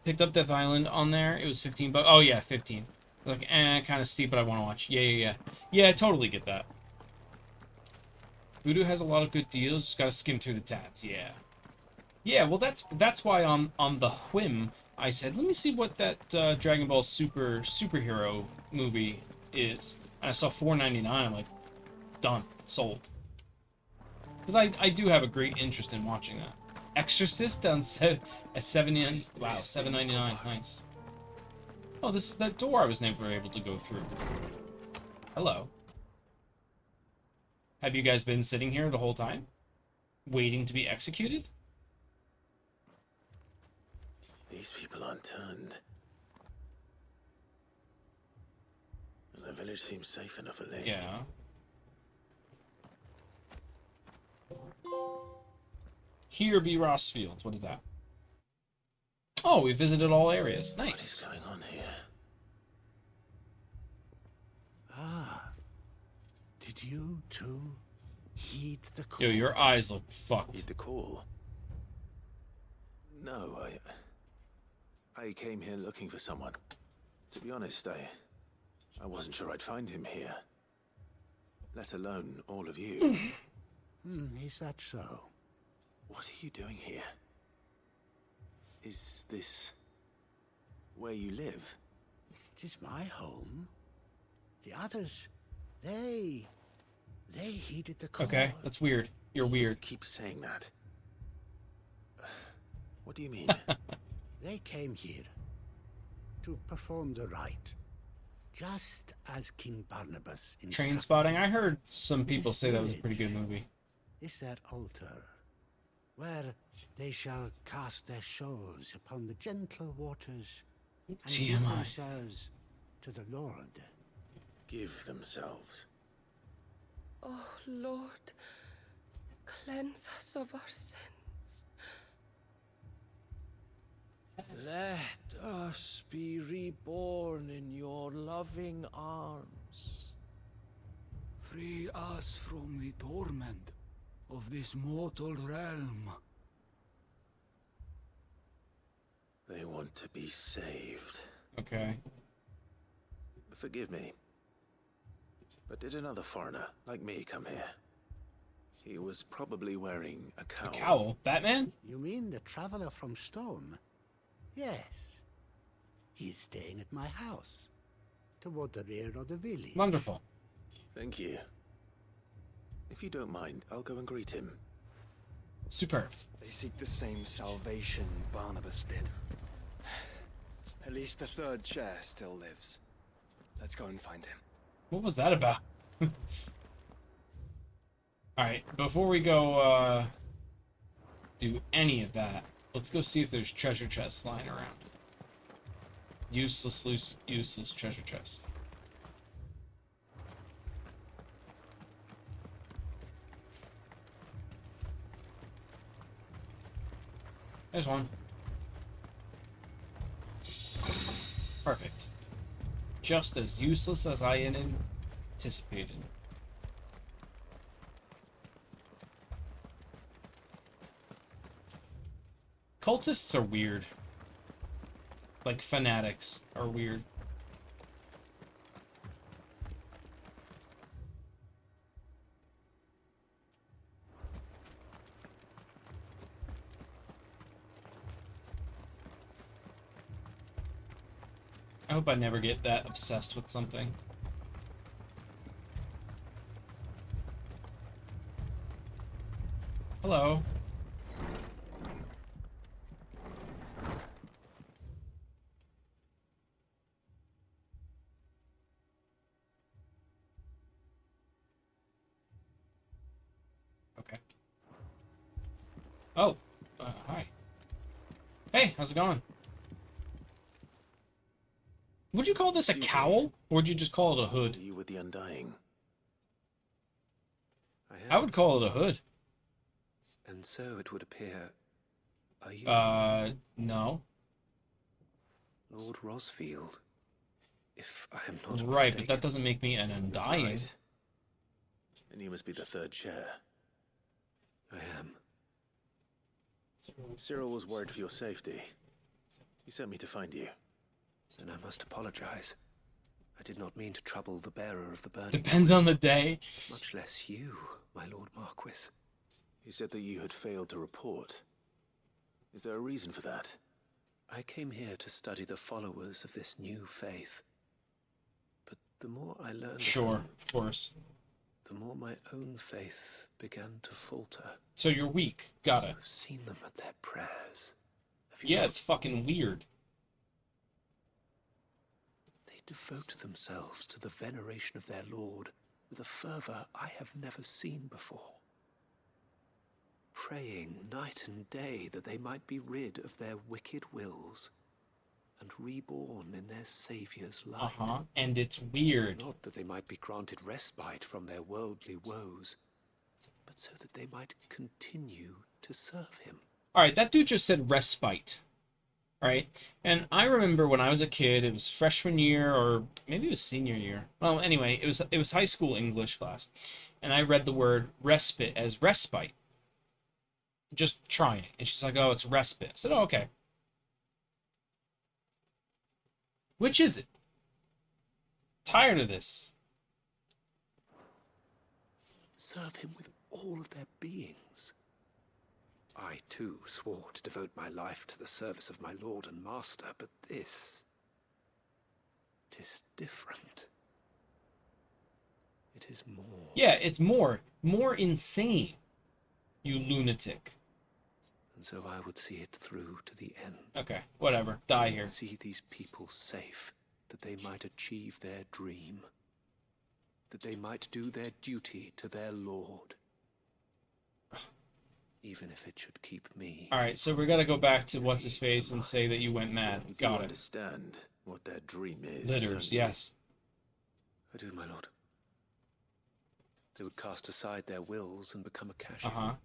Picked up Death Island on there. It was $15. Oh yeah, 15. Like, kind of steep, but I want to watch. Yeah, I totally get that. Voodoo has a lot of good deals. Just gotta skim through the tabs. Yeah. Well, that's why on the whim I said, let me see what that Dragon Ball superhero movie is. And I saw $4.99. I'm like, done, sold. Because I do have a great interest in watching that. Exorcist on at 70. Wow, $7.99. Nice. Oh, this is that door I was never able to go through. Hello. Have you guys been sitting here the whole time? Waiting to be executed? These people aren't turned. And the village seems safe enough at least. Yeah. Here be Rossfields. What is that? Oh, we visited all areas. Nice. What is going on here? Ah. Did you too heed the call? Yo, your eyes look fucked. Heed the call? No, I came here looking for someone. To be honest, I wasn't sure I'd find him here. Let alone all of you. Is that so? What are you doing here? Is this where you live? It is my home. The others, they heeded the call. Okay, that's weird. You're weird. You keep saying that. What do you mean? They came here to perform the rite, just as King Barnabas instructed. Train Spotting. I heard some people say that was a pretty good movie. Is that altar where they shall cast their souls upon the gentle waters and give TMI. themselves to the Lord. Give themselves. Oh, Lord, cleanse us of our sins. Let us be reborn in your loving arms. Free us from the torment of this mortal realm. They want to be saved. Okay. Forgive me. But did another foreigner, like me, come here? He was probably wearing a cowl. A cowl? Batman? You mean the traveler from Storm? Yes. He's staying at my house, toward the rear of the village. Wonderful. Thank you. If you don't mind, I'll go and greet him. Superb. They seek the same salvation Barnabas did. At least the third chair still lives. Let's go and find him. What was that about? Alright, before we go do any of that, let's go see if there's treasure chests lying around. Useless treasure chest. There's one. Perfect. Just as useless as I had anticipated. Cultists are weird. Like fanatics are weird. I hope I never get that obsessed with something. Hello. Okay. Oh, hi. Hey, how's it going? Would you call this a cowl, or would you just call it a hood? Are you with the Undying? I would call it a hood. And so it would appear... Are you... No. Lord Rosfield? If I am not Right, mistaken. but that doesn't make me an Undying. Right. And you must be the third chair. I am. Cyril was worried for your safety. He sent me to find you. Then I must apologize. I did not mean to trouble the bearer of the burning. Depends on the day. Much less you, my Lord Marquis. He said that you had failed to report. Is there a reason for that? I came here to study the followers of this new faith. But the more I learned Sure, of them, of course. the more my own faith began to falter. So you're weak. Got it. I've seen them at their prayers. Yeah, it's fucking weird. They devote themselves to the veneration of their Lord with a fervor I have never seen before. Praying night and day that they might be rid of their wicked wills and reborn in their Saviour's light. And it's weird. Not that they might be granted respite from their worldly woes, but so that they might continue to serve him. Alright, that dude just said respite. Alright? And I remember when I was a kid, it was freshman year, or maybe it was senior year. Well, anyway, it was high school English class. And I read the word respite as respite. Just trying. And she's like, oh, it's respite. I said, oh, okay. Which is it? Tired of this. Serve him with all of their beings. I, too, swore to devote my life to the service of my Lord and Master, but this... it is different. It is more... Yeah, it's more insane, you lunatic. And so I would see it through to the end. Okay, whatever. Die here. See these people safe, that they might achieve their dream. That they might do their duty to their Lord. Even if it should keep me. Alright, so we gotta go back to what's-his-face and say that you went mad. Got it. Understand what their dream is. Litters, yes. I do, my lord. They would cast aside their wills and become a casual.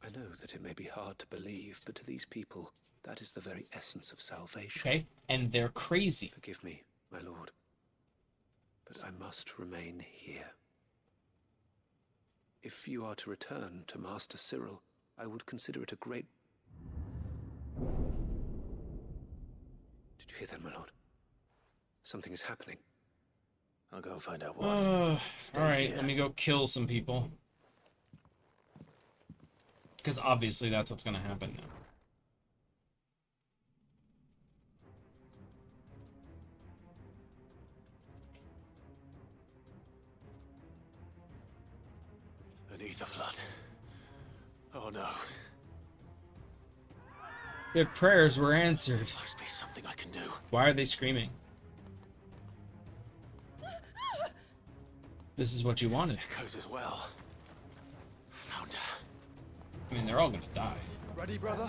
I know that it may be hard to believe, but to these people, that is the very essence of salvation. Okay, and they're crazy. Forgive me, my lord, but I must remain here. If you are to return to Master Cyril, I would consider it a great... Did you hear that, my lord? Something is happening. I'll go find out what. Alright, let me go kill some people. Because obviously that's what's going to happen now. Beneath the flood. Oh no. Their prayers were answered. There must be something I can do. Why are they screaming? This is what you wanted. Echoes as well. Found her. I mean, they're all gonna die. Ready, brother?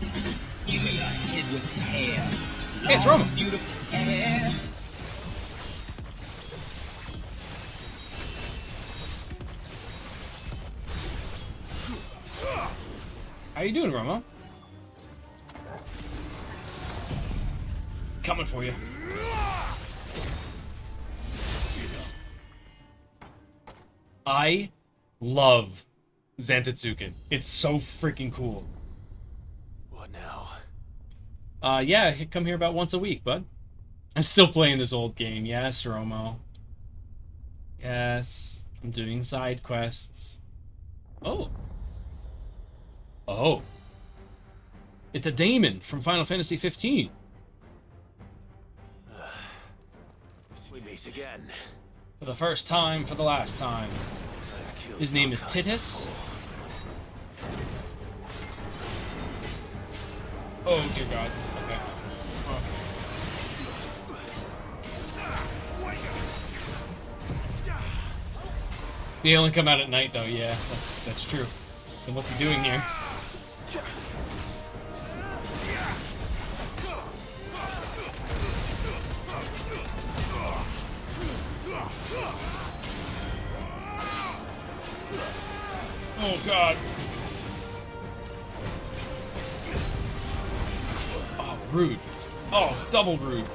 Give me a head with hair. Hey, it's Roma. Beautiful hair. How you doing, Roma? Coming for you. I love Zantetsuken. It's so freaking cool. What now? Yeah, come here about once a week, bud. I'm still playing this old game. Yes, Romo. Yes, I'm doing side quests. Oh. Oh. It's a daemon from Final Fantasy 15. We meet again. For the first time, for the last time. His name is Titus. Oh, dear God. Okay. They only come out at night, though. Yeah, that's true. So what's he doing here? Oh, God. Oh, rude. Oh, double rude.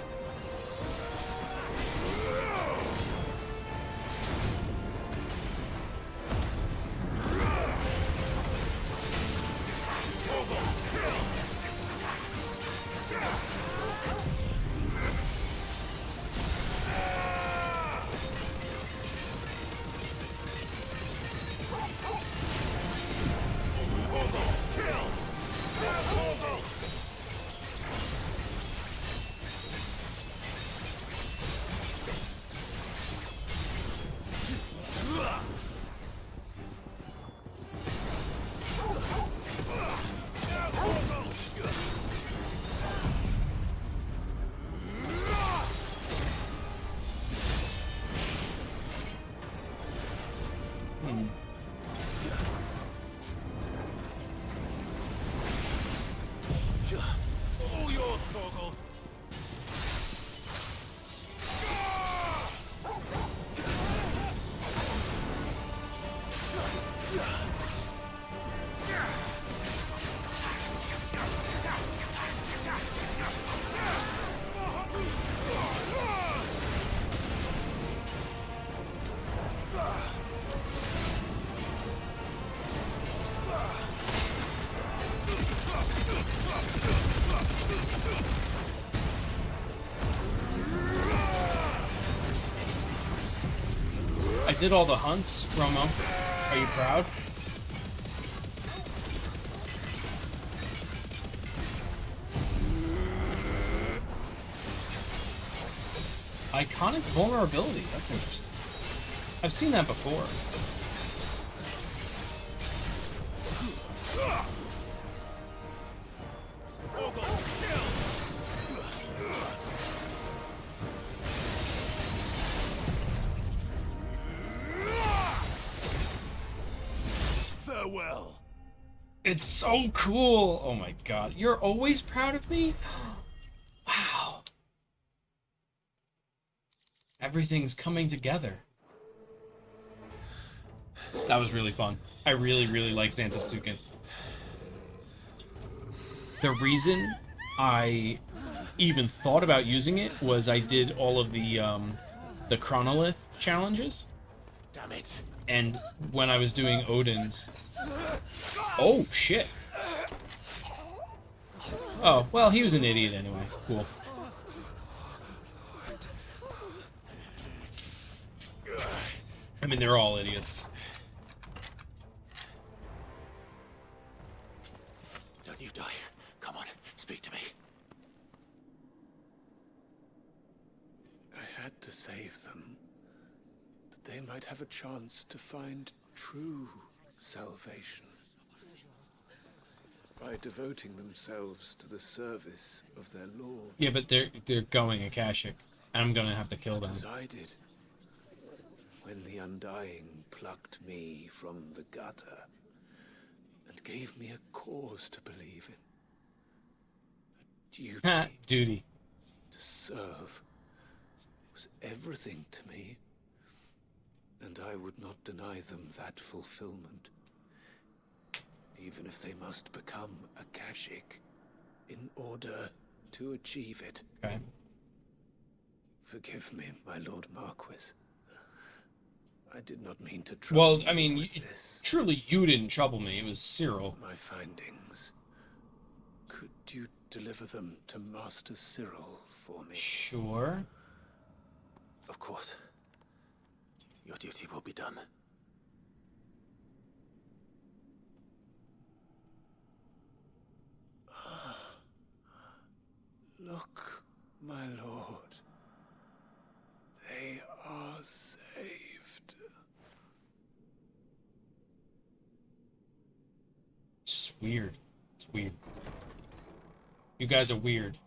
I did all the hunts, Romo. Are you proud? Iconic vulnerability. That's interesting. I've seen that before. Farewell. It's so cool. Oh my god. You're always proud of me? Wow. Everything's coming together. That was really fun. I really, really like Zantetsuken. The reason I even thought about using it was I did all of the chronolith challenges. Damn it. And when I was doing Odin's... Oh, shit. Oh, well, he was an idiot anyway. Cool. I mean, they're all idiots. Don't you die. Come on, speak to me. I had to save them, that they might have a chance to find true salvation. By devoting themselves to the service of their lord. Yeah, but they're going Akashic. I'm gonna have to kill them. As I did, when the Undying plucked me from the gutter and gave me a cause to believe in. A duty. Duty. To serve was everything to me, and I would not deny them that fulfillment, even if they must become Akashic in order to achieve it. Okay. Forgive me, my Lord Marquis. I did not mean to trouble Well, I you mean, with this. truly you didn't trouble me. It was Cyril. My findings. Could you deliver them to Master Cyril for me? Sure. Of course. Your duty will be done. Look, my lord. They are saved. It's just weird. It's weird. You guys are weird.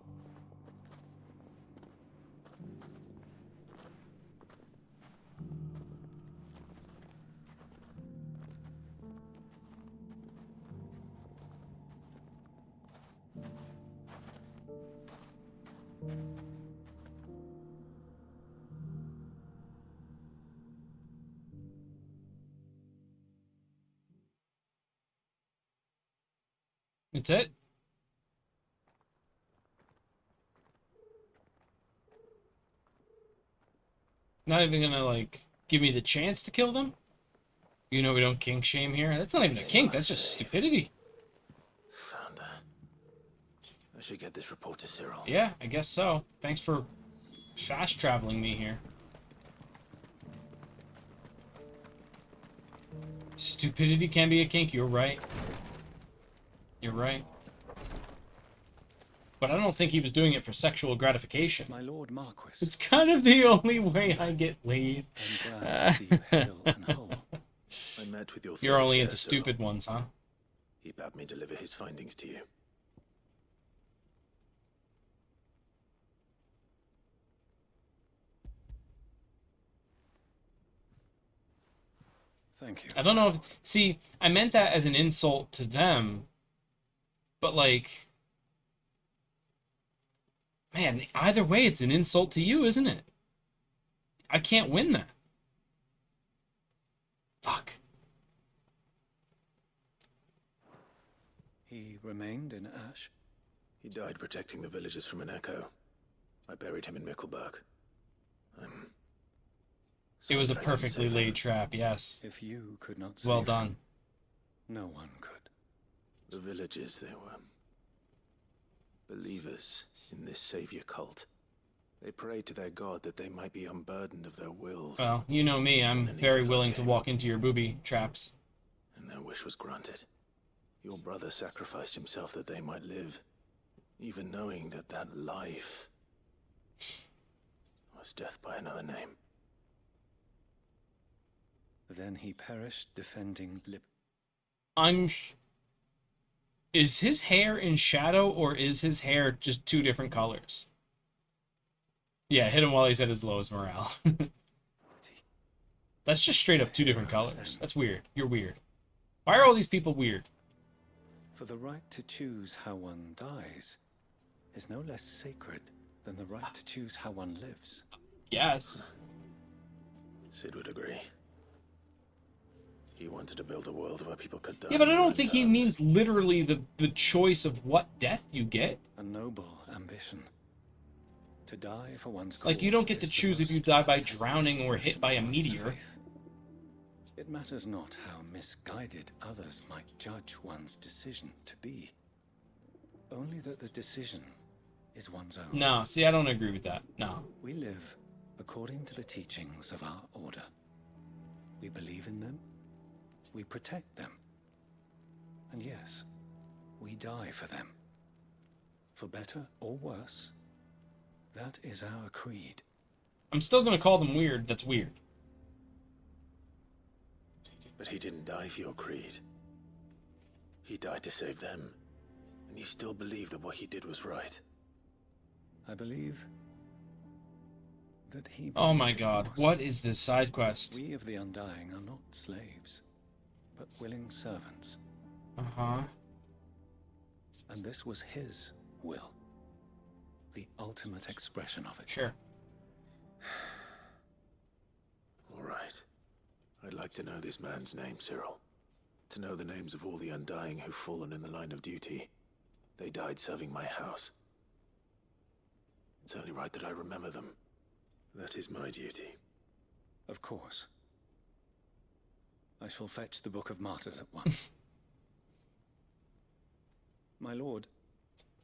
That's it? Not even gonna, like, give me the chance to kill them? You know we don't kink shame here? That's not even a kink, that's just stupidity. Found her. I should get this report to Cyril. Yeah, I guess so. Thanks for fast traveling me here. Stupidity can be a kink, you're right. You're right. But I don't think he was doing it for sexual gratification. My Lord Marquis. It's kind of the only way I get laid. I'm glad to see you hale and whole. I met with your You're third only chair, into Cyril. stupid ones, huh? He bade me deliver his findings to you. Thank you. I don't know if... See, I meant that as an insult to them. But, like... Man, either way, it's an insult to you, isn't it? I can't win that. Fuck. He remained in Ash? He died protecting the villagers from an echo. I buried him in Mickelberg. It was a that I couldn't perfectly save him. laid trap, yes. If you could not save Well him, done. no one could. The villagers, they were Believers in this savior cult. They prayed to their god that they might be unburdened of their wills. Well, you know me, I'm very willing to walk into your booby traps. And their wish was granted. Your brother sacrificed himself that they might live, even knowing that that life was death by another name. Then he perished defending Is his hair in shadow, or is his hair just two different colors? Yeah, hit him while he's at his lowest morale. That's just straight up two different colors. That's weird. You're weird. Why are all these people weird? For the right to choose how one dies is no less sacred than the right to choose how one lives. Yes. Sid would agree. He wanted to build a world where people could die. Yeah, but I don't think he means literally the choice of what death you get. A noble ambition. To die for one's cause. Like, you don't get to choose if you die by drowning or hit by a meteor. It matters not how misguided others might judge one's decision to be. Only that the decision is one's own. No, see, I don't agree with that. No. We live according to the teachings of our order. We believe in them. We protect them. And yes, we die for them. For better or worse, that is our creed. I'm still gonna call them weird. That's weird. But he didn't die for your creed. He died to save them. And you still believe that what he did was right. I believe that he... Oh my god, what is this side quest? We of the Undying are not slaves, but willing servants. Uh-huh. And this was his will. The ultimate expression of it. Sure. All right. I'd like to know this man's name, Cyril. To know the names of all the Undying who've fallen in the line of duty. They died serving my house. It's only right that I remember them. That is my duty. Of course. I shall fetch the Book of Martyrs at once. My lord,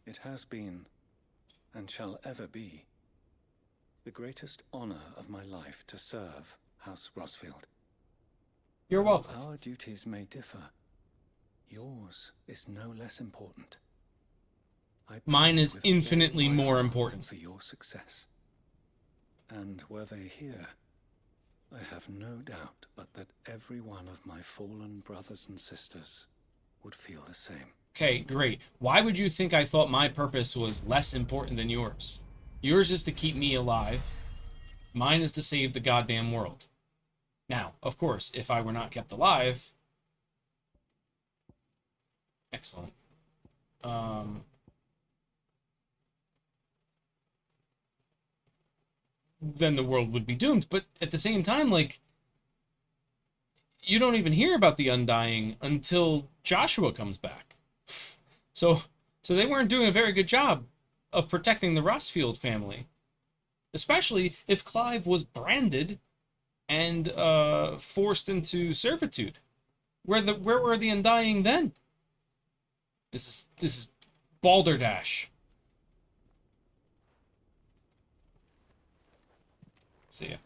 it has been, and shall ever be, the greatest honor of my life to serve House Rosfield. You're welcome. Our duties may differ. Yours is no less important. Mine is infinitely more important. For your success. And were they here, I have no doubt but that every one of my fallen brothers and sisters would feel the same. Okay, great. Why would you think I thought my purpose was less important than yours? Yours is to keep me alive. Mine is to save the goddamn world. Now, of course, if I were not kept alive... Excellent. Then the world would be doomed. But at the same time, like, you don't even hear about the Undying until Joshua comes back. So they weren't doing a very good job of protecting the Rosfield family. Especially if Clive was branded and forced into servitude. Where were the Undying then? This is balderdash. See ya.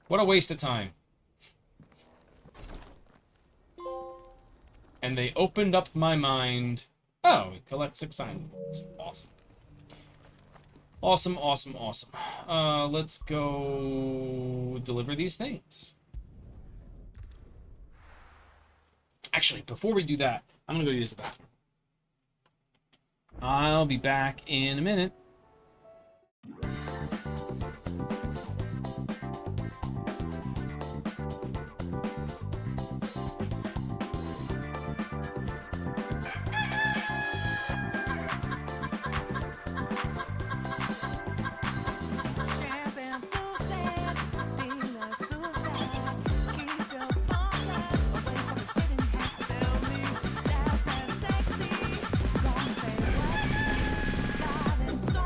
What a waste of time. And they opened up my mind. Oh, we collect 6 sign points. Awesome. Awesome, awesome, awesome. Let's go deliver these things. Actually, before we do that, I'm gonna go use the bathroom. I'll be back in a minute. Stop.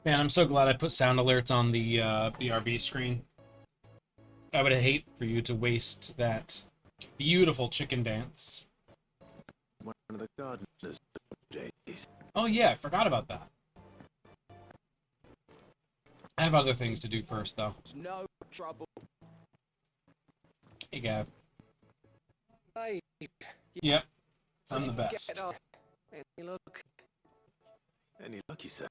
Man, I'm so glad I put sound alerts on the BRB screen. I would hate for you to waste that beautiful chicken dance. One of the gardeners. Oh yeah, I forgot about that. I have other things to do first, though. No trouble. Hey, Gav. Hey. Yep, I'm the best. Get up. Any luck? Any luck, you say?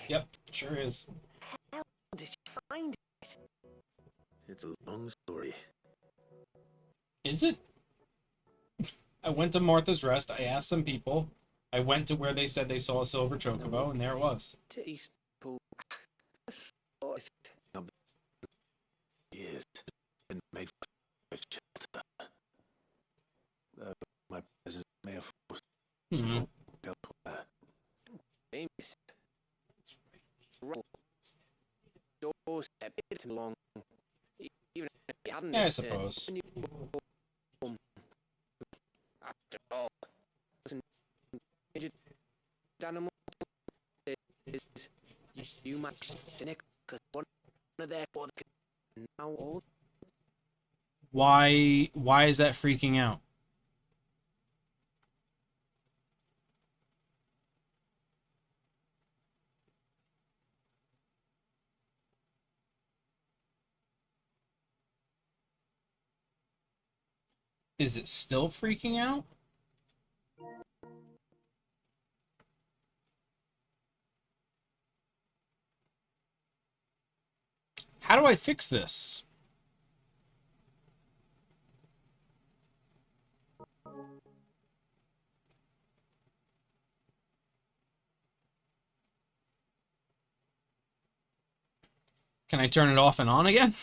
Yep, sure is. How did you find it? It's a long story. Is it? I went to Martha's Rest, I asked some people, I went to where they said they saw a silver chocobo, and there it was. Teaspoon. Years been made for shelter. My presence may have forced elsewhere. Famous. Doors a bit long. Even if you hadn't. Yeah, I suppose. After all, animal is you managed to nick because one of their now all. Why is that freaking out? Is it still freaking out? How do I fix this? Can I turn it off and on again?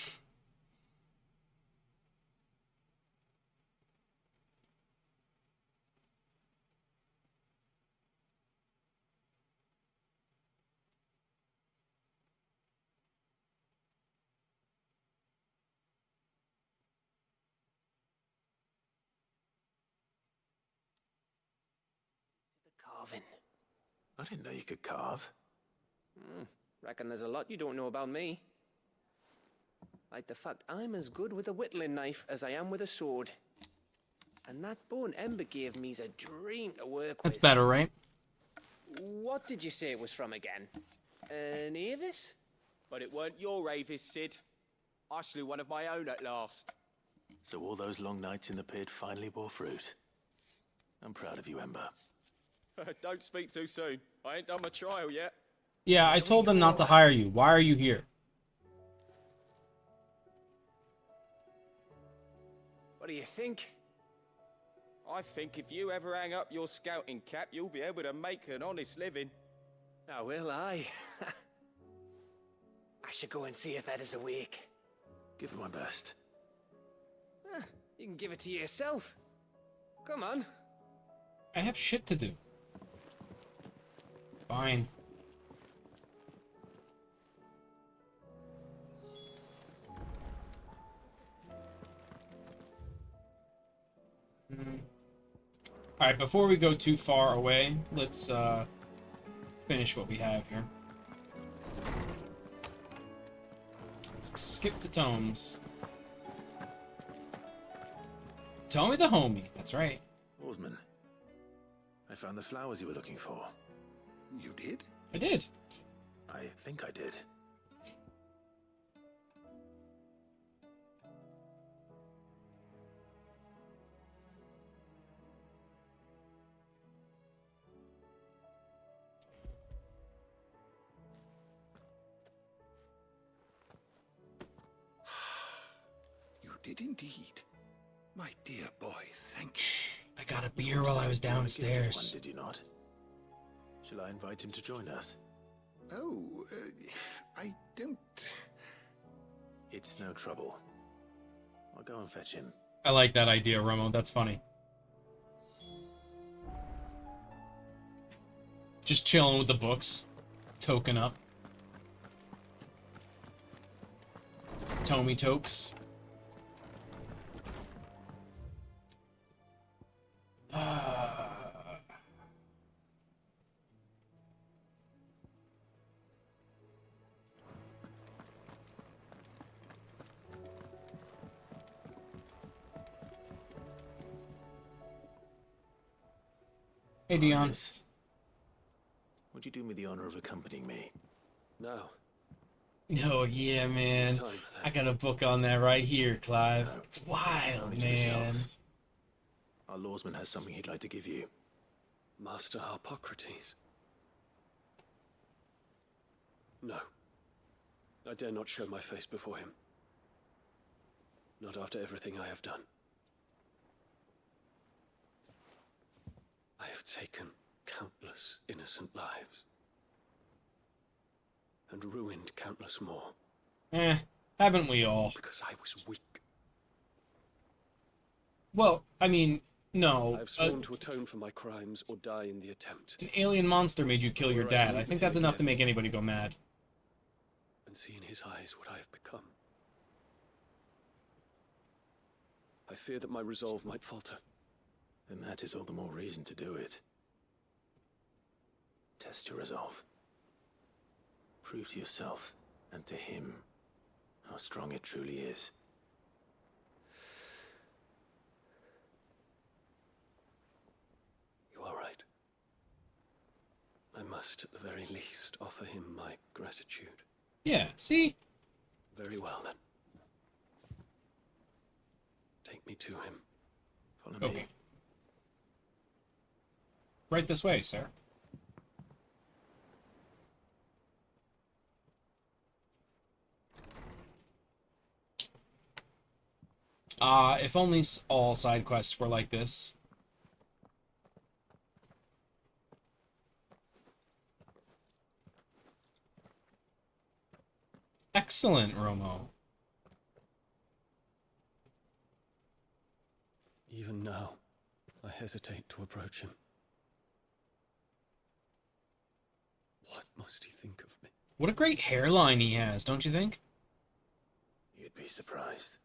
Carving. I didn't know you could carve. Reckon there's a lot you don't know about me. Like the fact I'm as good with a whittling knife as I am with a sword. And that bone Ember gave me's a dream to work with. That's better, right? What did you say it was from again? An Avis? But it weren't your Avis, Sid. I slew one of my own at last. So all those long nights in the pit finally bore fruit. I'm proud of you, Ember. Don't speak too soon. I ain't done my trial yet. Yeah, I told them not to hire you. Why are you here? What do you think? I think if you ever hang up your scouting cap, you'll be able to make an honest living. Oh, will I? I should go and see if Ed is awake. Give it my best. You can give it to yourself. Come on. I have shit to do. Fine. Alright, before we go too far away, let's finish what we have here. Let's skip to Tomes. Tommy the homie, that's right. Oarsman, I found the flowers you were looking for. You did? I did. I think I did. You did indeed. My dear boy, thank you. I got a beer while I was downstairs. One, did you not? Shall I invite him to join us? Oh, I don't... It's no trouble. I'll go and fetch him. I like that idea, Romo. That's funny. Just chilling with the books. Token up. Tommy Tokes. Hey, Dion. Would you do me the honor of accompanying me? No. Oh, yeah, man. It's time, I got a book on that right here, Clive. No. It's wild, Only to the man. shelves. Our lawsman has something he'd like to give you. Master Harpocrates. No. I dare not show my face before him. Not after everything I have done. I have taken countless innocent lives. And ruined countless more. Haven't we all? Because I was weak. Well, I mean, no. I have sworn to atone for my crimes or die in the attempt. An alien monster made you kill your Were I to dad. meet I with think him that's enough to again, make anybody go mad. and see in his eyes what I have become. I fear that my resolve might falter. Then that is all the more reason to do it. Test your resolve. Prove to yourself and to him how strong it truly is. You are right. I must, at the very least, offer him my gratitude. Yeah, see? Very well, then. Take me to him. Follow me. Right this way, sir. If only all side quests were like this. Excellent, Romo. Even now, I hesitate to approach him. What must he think of me? What a great hairline he has, don't you think? You'd be surprised.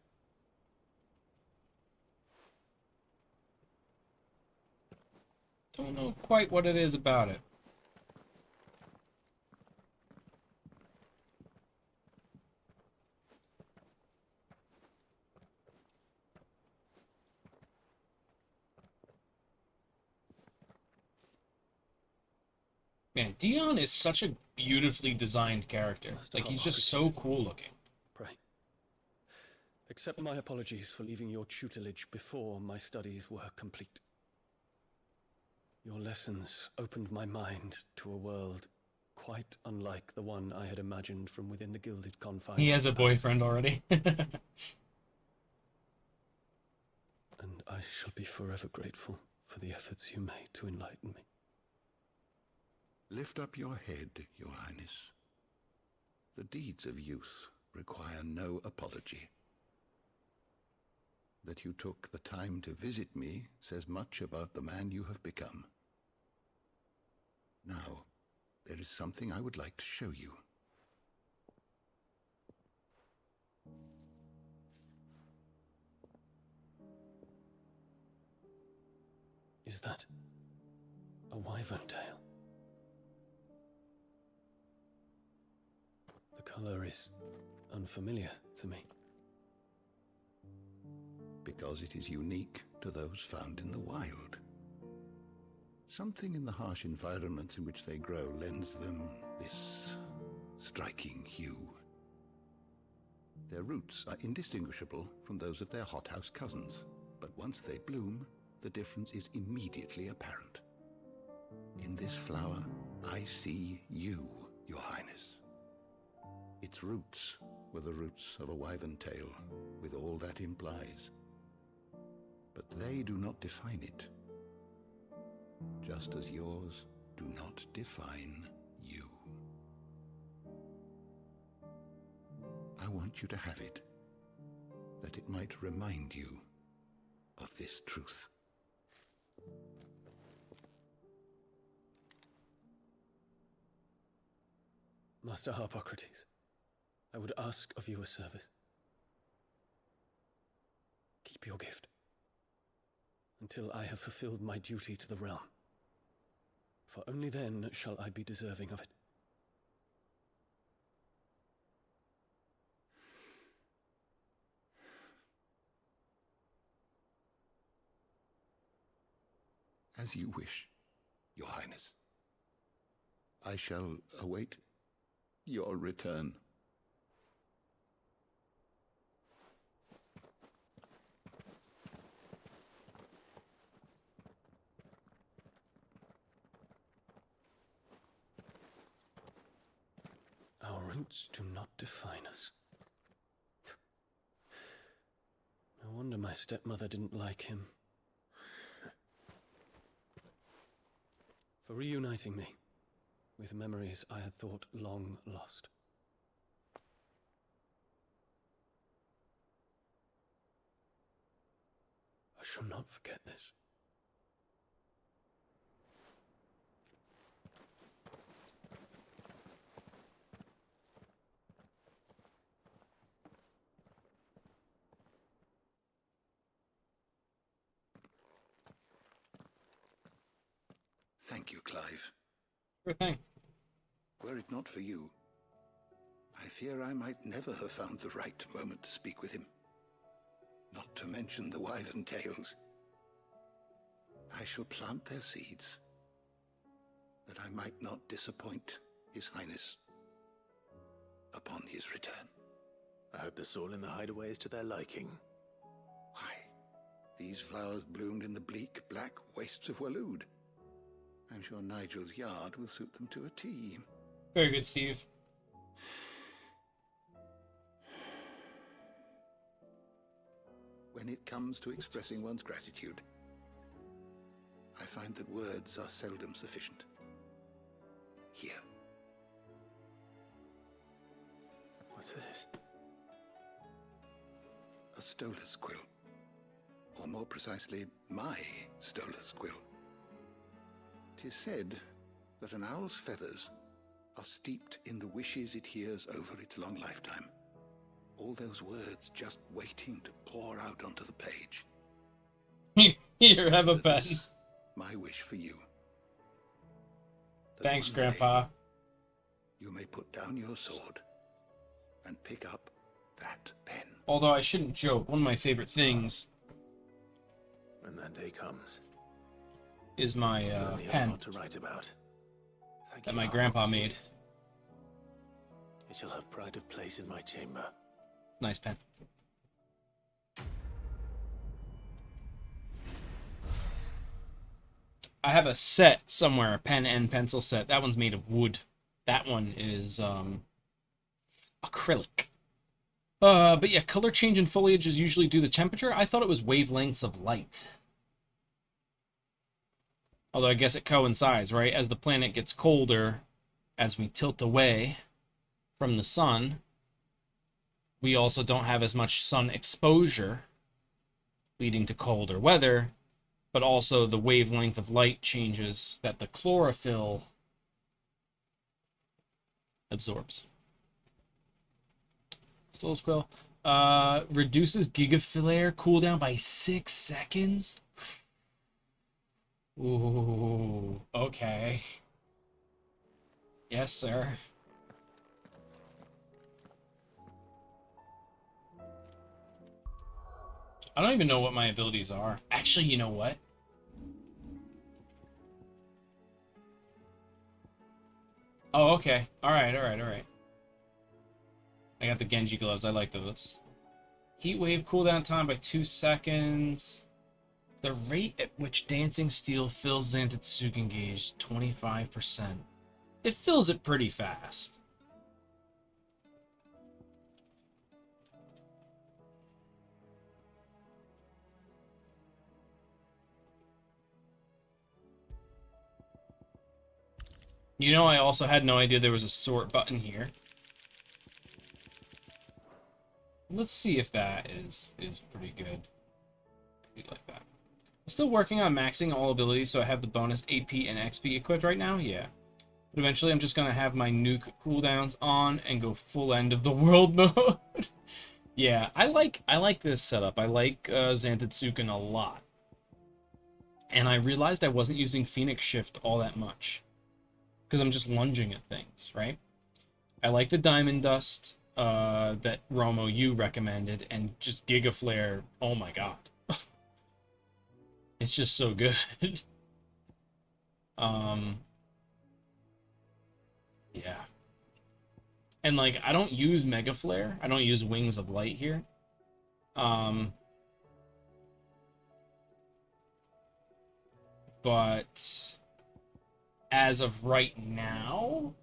Don't know quite what it is about it. Man, Dion is such a beautifully designed character. Like, he's just so cool looking. Pray. Accept my apologies for leaving your tutelage before my studies were complete. Your lessons opened my mind to a world quite unlike the one I had imagined from within the gilded confines. He has a boyfriend already. And I shall be forever grateful for the efforts you made to enlighten me. Lift up your head, Your Highness. The deeds of youth require no apology. That you took the time to visit me says much about the man you have become. Now, there is something I would like to show you. Is that a wyvern tail? The color is unfamiliar to me. Because it is unique to those found in the wild. Something in the harsh environments in which they grow lends them this striking hue. Their roots are indistinguishable from those of their hothouse cousins, but once they bloom, the difference is immediately apparent. In this flower, I see you, Your Highness. Its roots were the roots of a wyvern tail, with all that implies. But they do not define it, just as yours do not define you. I want you to have it, that it might remind you of this truth. Master Harpocrates, I would ask of you a service. accept your gift until I have fulfilled my duty to the realm. For only then shall I be deserving of it. As you wish, Your Highness. I shall await your return. Our roots do not define us. No wonder my stepmother didn't like him. For reuniting me with memories I had thought long lost. I shall not forget this. Thank you, Clive. Sure thing. Were it not for you, I fear I might never have found the right moment to speak with him. Not to mention the wyvern tales. I shall plant their seeds, that I might not disappoint His Highness upon his return. I hope the soil in the hideaway is to their liking. Why, these flowers bloomed in the bleak, black wastes of Waloed. I'm sure Nigel's yard will suit them to a T. Very good, Steve. When it comes to expressing one's gratitude, I find that words are seldom sufficient. Here. What's this? A stolas quill. Or more precisely, my stolas quill. 'Tis said that an owl's feathers are steeped in the wishes it hears over its long lifetime. All those words just waiting to pour out onto the page. Here, have a pen. My wish for you. Thanks, Grandpa. You may put down your sword and pick up that pen. Although I shouldn't joke, one of my favorite things When that day comes, is my pen to write about. Thank that you, my Harper grandpa Seed. made. It shall have pride of place in my chamber. Nice pen. I have a set somewhere, a pen and pencil set. That one's made of wood. That one is acrylic. But yeah, color change in foliage is usually due to temperature. I thought it was wavelengths of light. Although I guess it coincides, right? As the planet gets colder, as we tilt away from the sun, we also don't have as much sun exposure, leading to colder weather, but also the wavelength of light changes that the chlorophyll absorbs. Stolas quill. Reduces gigaflare cooldown by 6 seconds. Ooh, okay. Yes, sir. I don't even know what my abilities are. Actually, you know what? Oh, okay. Alright. I got the Genji gloves. I like those. Heat wave cooldown time by 2 seconds. The rate at which dancing steel fills the Antetsuken gauge, 25%. It fills it pretty fast. You know, I also had no idea there was a sort button here. Let's see if that is pretty good. Like that. I'm still working on maxing all abilities, so I have the bonus AP and XP equipped right now, yeah. But eventually I'm just going to have my nuke cooldowns on and go full end of the world mode. Yeah, I like this setup. I like Zantetsuken a lot. And I realized I wasn't using Phoenix Shift all that much. Because I'm just lunging at things, right? I like the Diamond Dust that Romo you recommended, and just Giga Flare, oh my god. It's just so good. Yeah. And like, I don't use Mega Flare. I don't use Wings of Light here. But as of right now,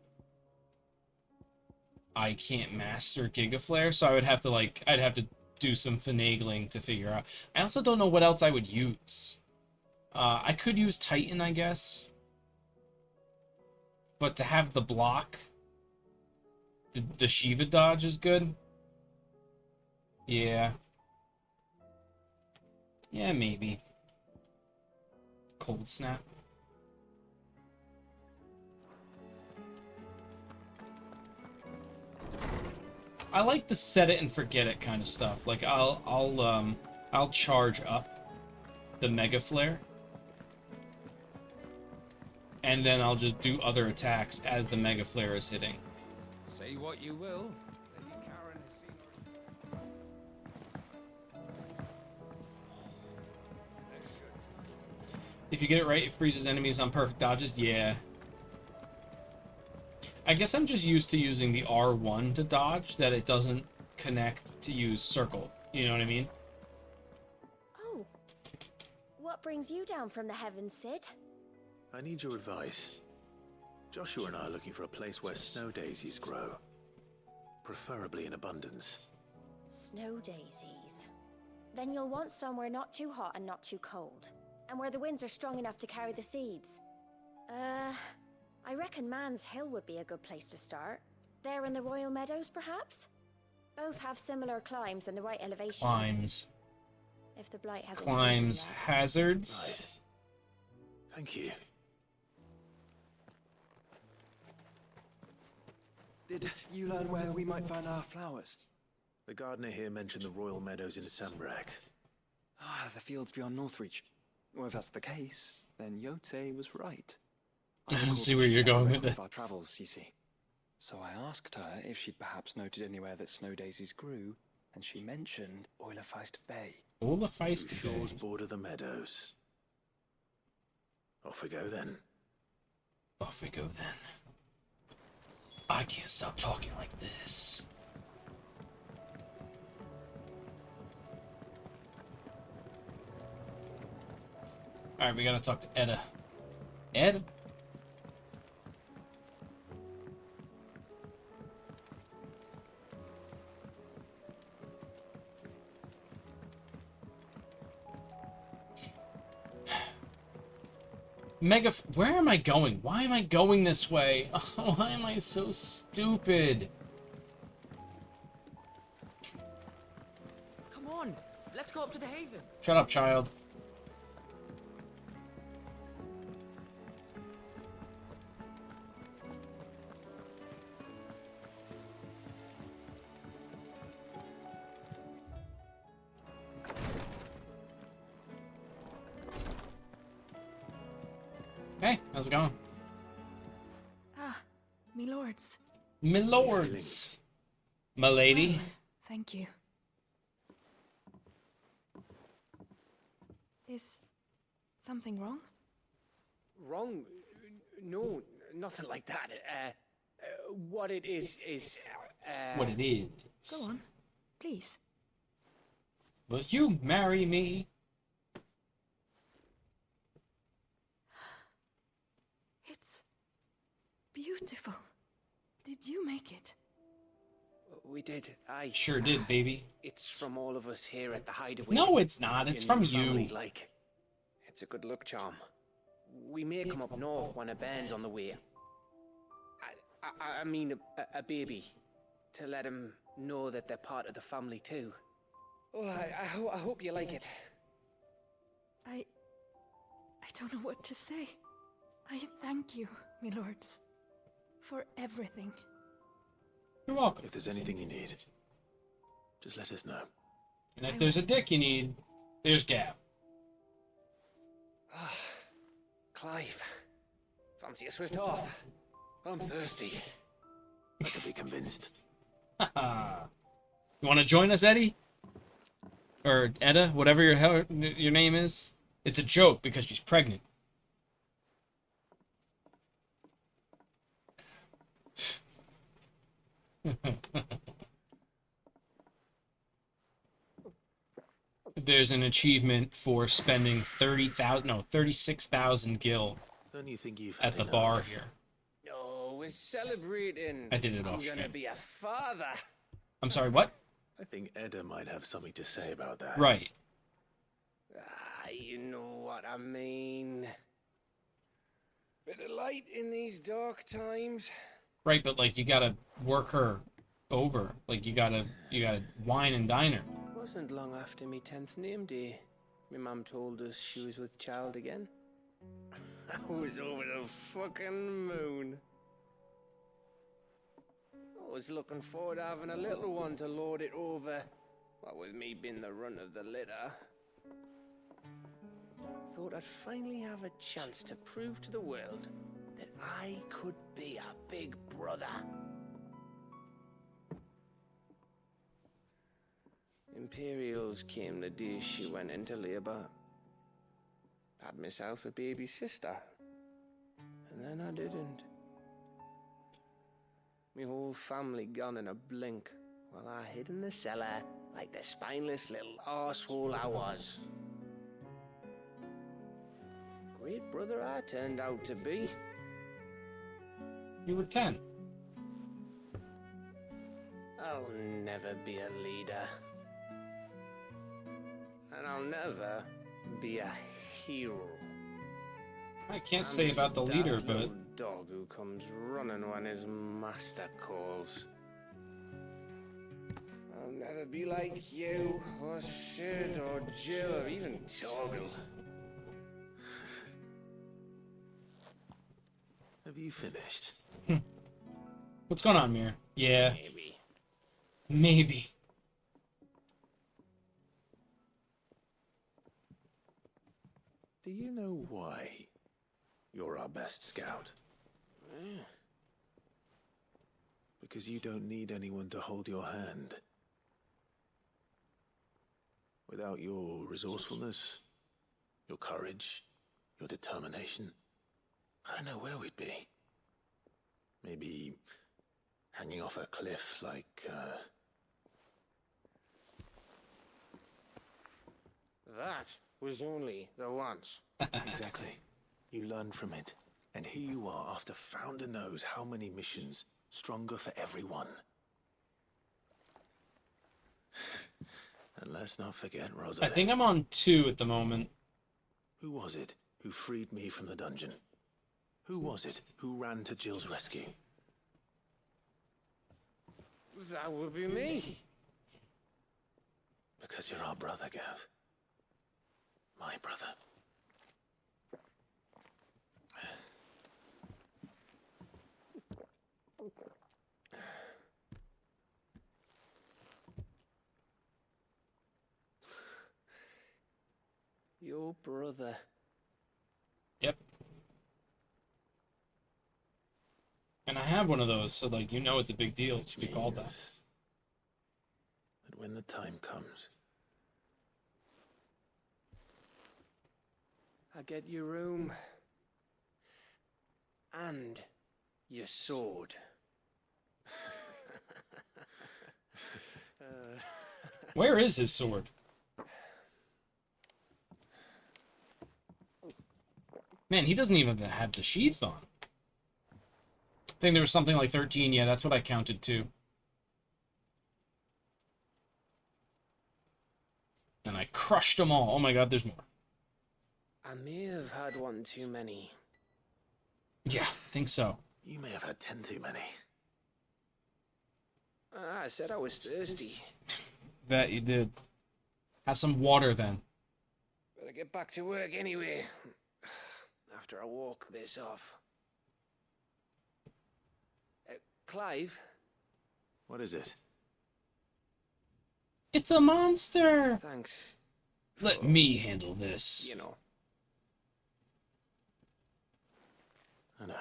I can't master Giga Flare, so I would have to I'd have to do some finagling to figure out. I also don't know what else I would use. I could use Titan, I guess. But to have the block, the Shiva dodge is good. Yeah. Yeah, maybe. Cold Snap. I like the set it and forget it kind of stuff. Like I'll charge up the Mega Flare, and then I'll just do other attacks as the Mega Flare is hitting. Say what you will. Lady Karen has seen If you get it right, it freezes enemies on perfect dodges. Yeah. I guess I'm just used to using the R1 to dodge, that it doesn't connect to use circle. You know what I mean? Oh. What brings you down from the heavens, Sid? I need your advice. Joshua and I are looking for a place where snow daisies grow. Preferably in abundance. Snow daisies. Then you'll want somewhere not too hot and not too cold. And where the winds are strong enough to carry the seeds. I reckon Man's Hill would be a good place to start. There in the Royal Meadows, perhaps? Both have similar climbs and the right elevation. Climbs. If the blight hasn't Climbs. Hazards. Right. Thank you. Did you learn where we might find our flowers? The gardener here mentioned the Royal Meadows in Sambrak. Ah, the fields beyond Northreach. Well, if that's the case, then Yote was right. I see where you're going with it. Our travels, you see. So I asked her if she'd perhaps noted anywhere that snow daisies grew, and she mentioned Oilafeist Bay. Oilafeist Whose shores border the meadows. Off we go then. Off we go then. I can't stop talking like this. Alright, we gotta talk to Edda. Ed? Where am I going? Why am I going this way? Oh, why am I so stupid? Come on, let's go up to the haven. Shut up, child. Hey, how's it going? Ah, me lords. My lords. My lady. Well, thank you. Is something wrong? Wrong? No, nothing like that. What it is... What it is. Go on, please. Will you marry me? It's beautiful. Did you make it? We did. I sure did, baby. It's from all of us here at the Hideaway. No, it's not. It's from family, you. Like, it's a good luck charm. We may come up north when a band's on the way. I mean a baby, to let him know that they're part of the family too. Oh, I hope you like it. I don't know what to say. I thank you, my lords, for everything. You're welcome. If there's anything you need, Just let us know. And if there's a dick you need, there's Gab. Clive, fancy a swift off? I'm thirsty. I could be convinced. You want to join us, Eddie? Or Edda, whatever your name is? It's a joke because she's pregnant. There's an achievement for spending 36,000 gil Don't you think you've at had the enough? bar here. No, we're celebrating. I did it I'm off gonna stream. be a father. I'm sorry, what? I think Edda might have something to say about that. Right. You know what I mean. Bit of light in these dark times. Right, but like you gotta work her over. Like you gotta wine and dine her. Wasn't long after me 10th name day. My mum told us she was with child again. I was over the fucking moon. I was looking forward to having a little one to lord it over. What with me being the runt of the litter. Thought I'd finally have a chance to prove to the world that I could be a big brother. Imperials came the day she went into labour. Had myself a baby sister. And then I didn't. My whole family gone in a blink, while I hid in the cellar like the spineless little arsehole I was. Great brother I turned out to be. You were 10. I'll never be a leader. And I'll never be a hero. I can't I'm say just about a the leader, daft but little dog who comes running when his master calls. I'll never be like you, or Sid, or Jill, or even Toggle. Have you finished? what's going on, Mir? Yeah, Maybe. maybe. Do you know why you're our best scout? Because you don't need anyone to hold your hand. Without your resourcefulness, your courage, your determination, I don't know where we'd be. Maybe hanging off a cliff like, That was only the once. Exactly. You learn from it. And here you are after Founder knows how many missions, stronger for everyone. And let's not forget I Rosalind. think I'm on 2 at the moment. Who was it who freed me from the dungeon? Who was it who ran to Jill's rescue? That would be me. Because you're our brother, Gav. My brother. Your brother. Yep. And I have one of those, so like you know it's a big deal to be called that. But when the time comes, I get your room. And your sword. Where is his sword? Man, he doesn't even have the sheath on. I think there was something like 13. Yeah, that's what I counted too. And I crushed them all. Oh my god, there's more. I may have had one too many. Yeah, I think so. you may have had 10 too many. I said I was thirsty. That you did. Have some water then. Better get back to work anyway. After I walk this off. Clive? What is it? It's a monster! Thanks. Let me handle this. You know. I know.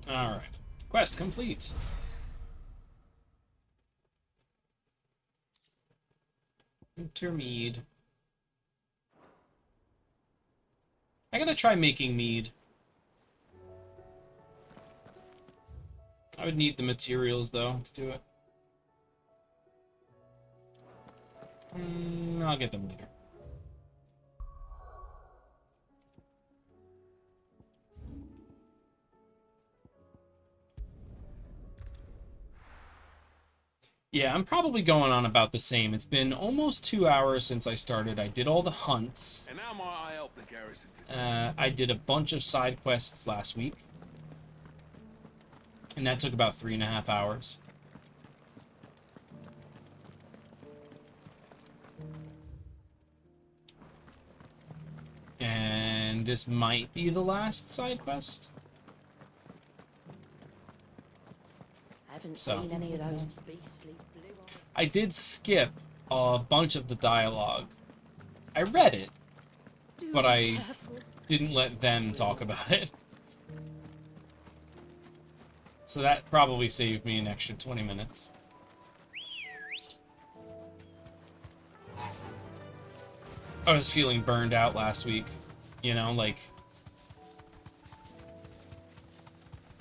Alright. Quest complete. Enter mead. I gotta try making mead. I would need the materials, though, to do it. I'll get them later. Yeah, I'm probably going on about the same. It's been almost 2 hours since I started. I did all the hunts. And now I help the garrison. I did a bunch of side quests last week. And that took about 3.5 hours. And this might be the last side quest. I haven't seen any of those beastly blue eyes. I did skip a bunch of the dialogue. I read it, but I didn't let them talk about it. So that probably saved me an extra 20 minutes. I was feeling burned out last week. You know, like...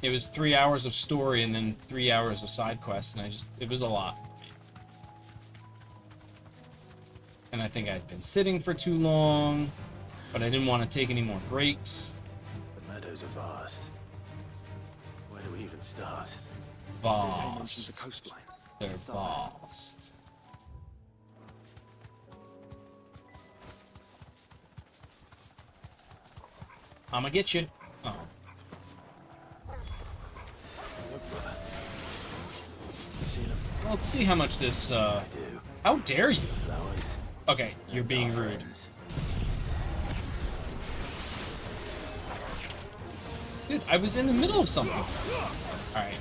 It was 3 hours of story and then 3 hours of side quests, and it was a lot for me. And I think I'd been sitting for too long, but I didn't want to take any more breaks. The meadows are vast. Where do we even start? Vast. The coastline. They're vast. I'ma get you. Oh. Let's see how much this, How dare you? Okay, you're being rude. Dude, I was in the middle of something. Alright.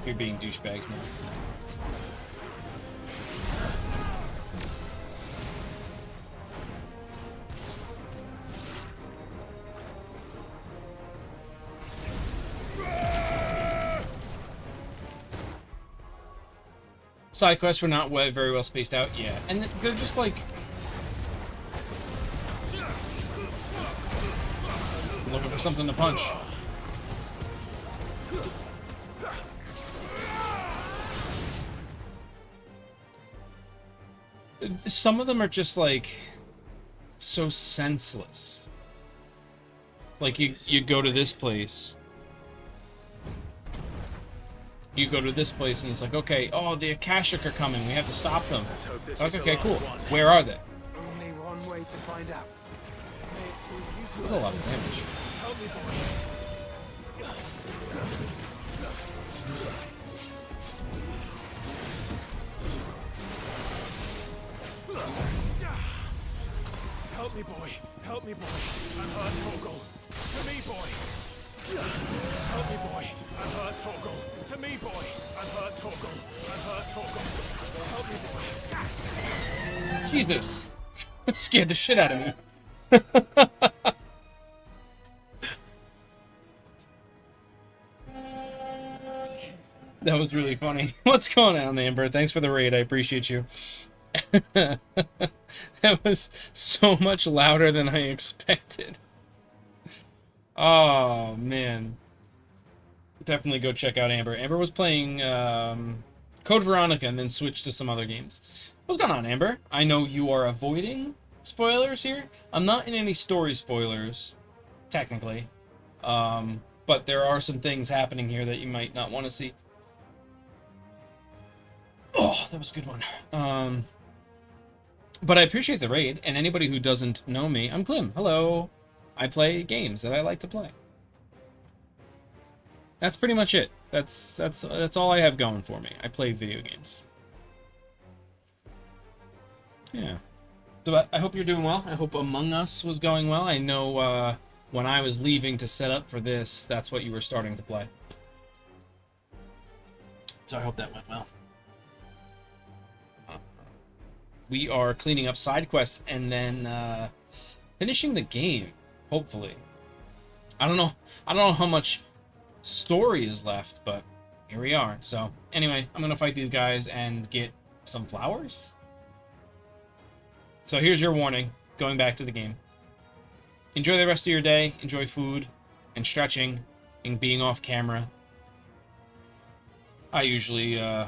You're being douchebags now. Side quests were not very well spaced out, yeah. And they're just like... looking for something to punch. Some of them are just like... so senseless. Like, you go to this place... You go to this place and it's like, okay, oh, the Akashic are coming, we have to stop them. Okay, cool. Where are they? Only one way to find out. That's a lot of damage. Help me, boy. Help me, boy. Help me, boy. I'm hurt, Torgal. To me, boy. Help me, boy. I'm hurt, Torgal. To me, boy. I'm hurt, Torgal. I'm hurt, Torgal. Help me, boy. Jesus. That scared the shit out of me. That was really funny. What's going on, Amber? Thanks for the raid. I appreciate you. That was so much louder than I expected. Oh, man. Definitely go check out Amber. Amber was playing Code Veronica and then switched to some other games. What's going on, Amber? I know you are avoiding spoilers here. I'm not in any story spoilers, technically. But there are some things happening here that you might not want to see. Oh, that was a good one. But I appreciate the raid, and anybody who doesn't know me, I'm Clem. Hello. I play games that I like to play. That's pretty much it. That's all I have going for me. I play video games. Yeah. So I hope you're doing well. I hope Among Us was going well. I know when I was leaving to set up for this, that's what you were starting to play. So I hope that went well. We are cleaning up side quests and then finishing the game, hopefully. I don't know how much story is left, but here we are. So anyway, I'm gonna fight these guys and get some flowers. So here's your warning, going back to the game. Enjoy the rest of your day, enjoy food and stretching and being off camera. I usually no.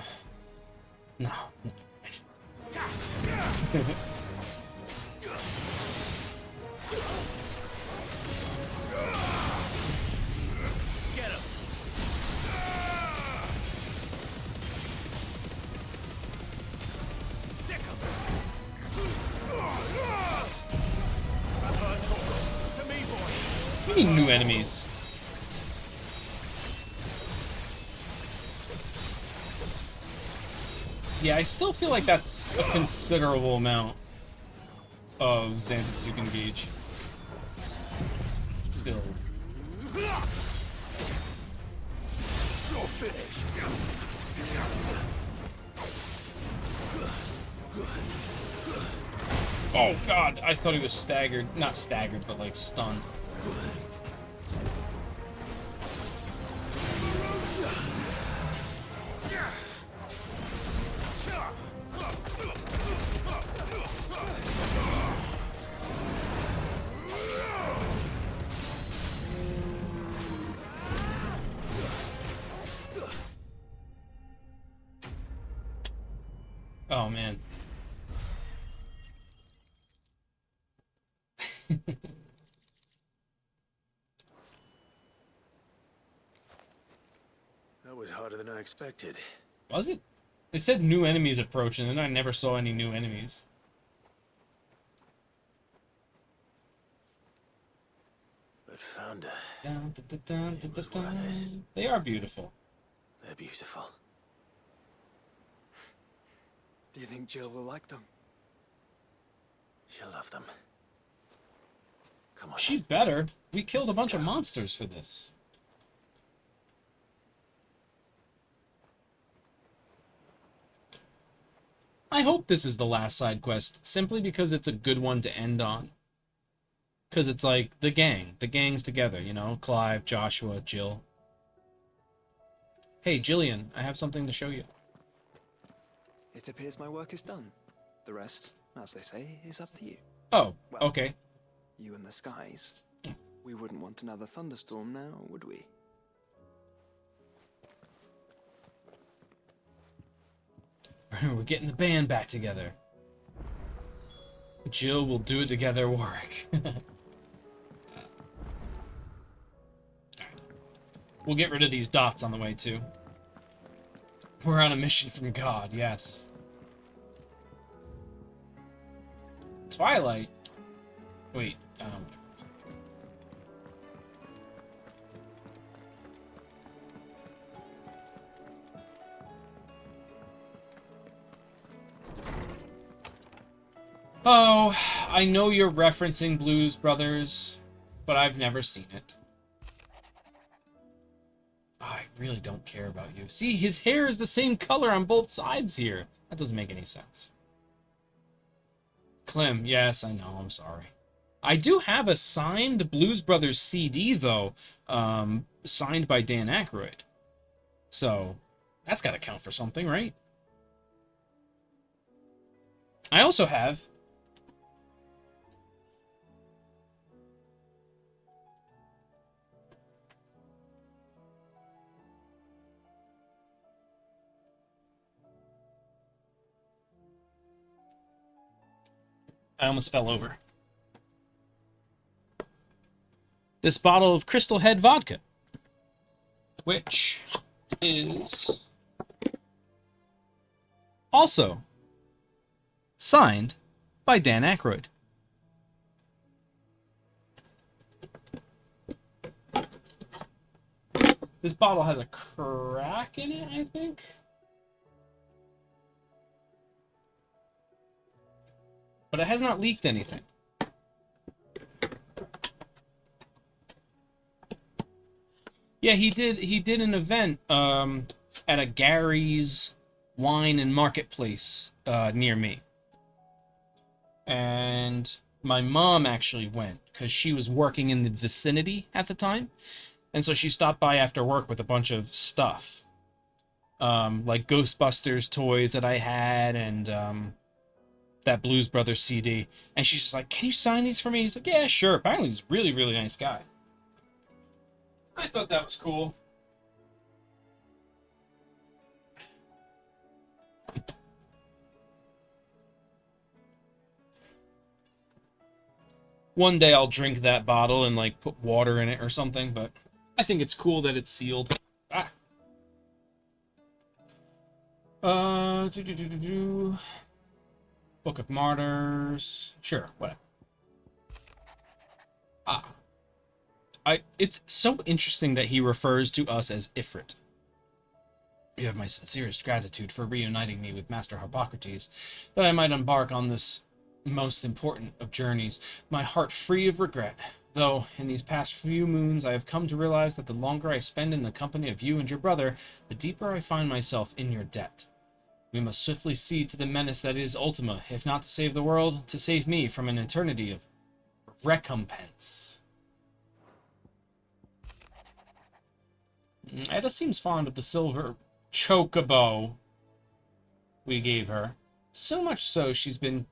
Get him! Sick him! I've heard Torgal. To me, boy! What do you mean new enemies? Yeah, I still feel like that's a considerable amount of Zantetsu engage. Still. You're finished. Oh god, I thought he was staggered. Not staggered, but like stunned. Oh man. That was harder than I expected. Was it? It said new enemies approach, and then I never saw any new enemies. But found her. Dun, dun, dun, dun, dun, dun, Worth it. dun. They are beautiful. They're beautiful. Do you think Jill will like them? She'll love them. Come on. She better. We killed a bunch of monsters for this. I hope this is the last side quest, simply because it's a good one to end on. Because it's like the gang. The gang's together, you know? Clive, Joshua, Jill. Hey, Jillian, I have something to show you. It appears my work is done. The rest, as they say, is up to you. Oh, Well, okay. You and the skies. We wouldn't want another thunderstorm now, would we? We're getting the band back together. Jill will do it together, Warwick. We'll get rid of these dots on the way, too. We're on a mission from God, yes. Twilight. Wait, Oh, I know you're referencing Blues Brothers, but I've never seen it. Oh, I really don't care about you. See, his hair is the same color on both sides here. That doesn't make any sense. Clem, yes, I know, I'm sorry. I do have a signed Blues Brothers CD, though, signed by Dan Aykroyd. So, that's got to count for something, right? I also have... I almost fell over. This bottle of Crystal Head vodka, which is also signed by Dan Aykroyd. This bottle has a crack in it, I think. But it has not leaked anything. Yeah, he did an event at a Gary's wine and marketplace near me. And my mom actually went because she was working in the vicinity at the time. And so she stopped by after work with a bunch of stuff. Like Ghostbusters toys that I had and that Blues Brothers CD. And she's just like, can you sign these for me? He's like, yeah, sure. Apparently he's a really, really nice guy. I thought that was cool. One day I'll drink that bottle and, like, put water in it or something, but I think it's cool that it's sealed. Ah. Book of Martyrs. Sure, whatever. Ah. It's so interesting that he refers to us as Ifrit. You have my sincerest gratitude for reuniting me with Master Harpocrates, that I might embark on this most important of journeys, my heart free of regret, though in these past few moons I have come to realize that the longer I spend in the company of you and your brother, the deeper I find myself in your debt. We must swiftly see to the menace that is Ultima, if not to save the world, to save me from an eternity of recompense. Edda seems fond of the silver chocobo we gave her. So much so she's been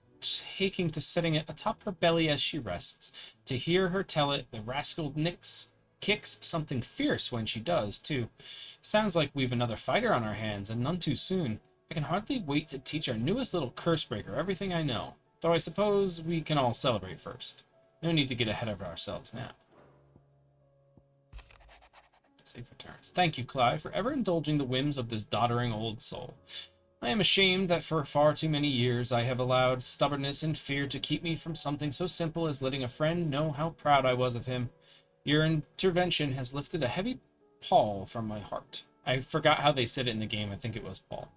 taking to setting it atop her belly as she rests. To hear her tell it, the rascal kicks something fierce when she does, too. Sounds like we've another fighter on our hands, and none too soon. I can hardly wait to teach our newest little cursebreaker everything I know, though I suppose we can all celebrate first. No need to get ahead of ourselves now. Safe returns. Thank you, Clive, for ever indulging the whims of this doddering old soul. I am ashamed that for far too many years I have allowed stubbornness and fear to keep me from something so simple as letting a friend know how proud I was of him. Your intervention has lifted a heavy pall from my heart. I forgot how they said it in the game. I think it was Paul.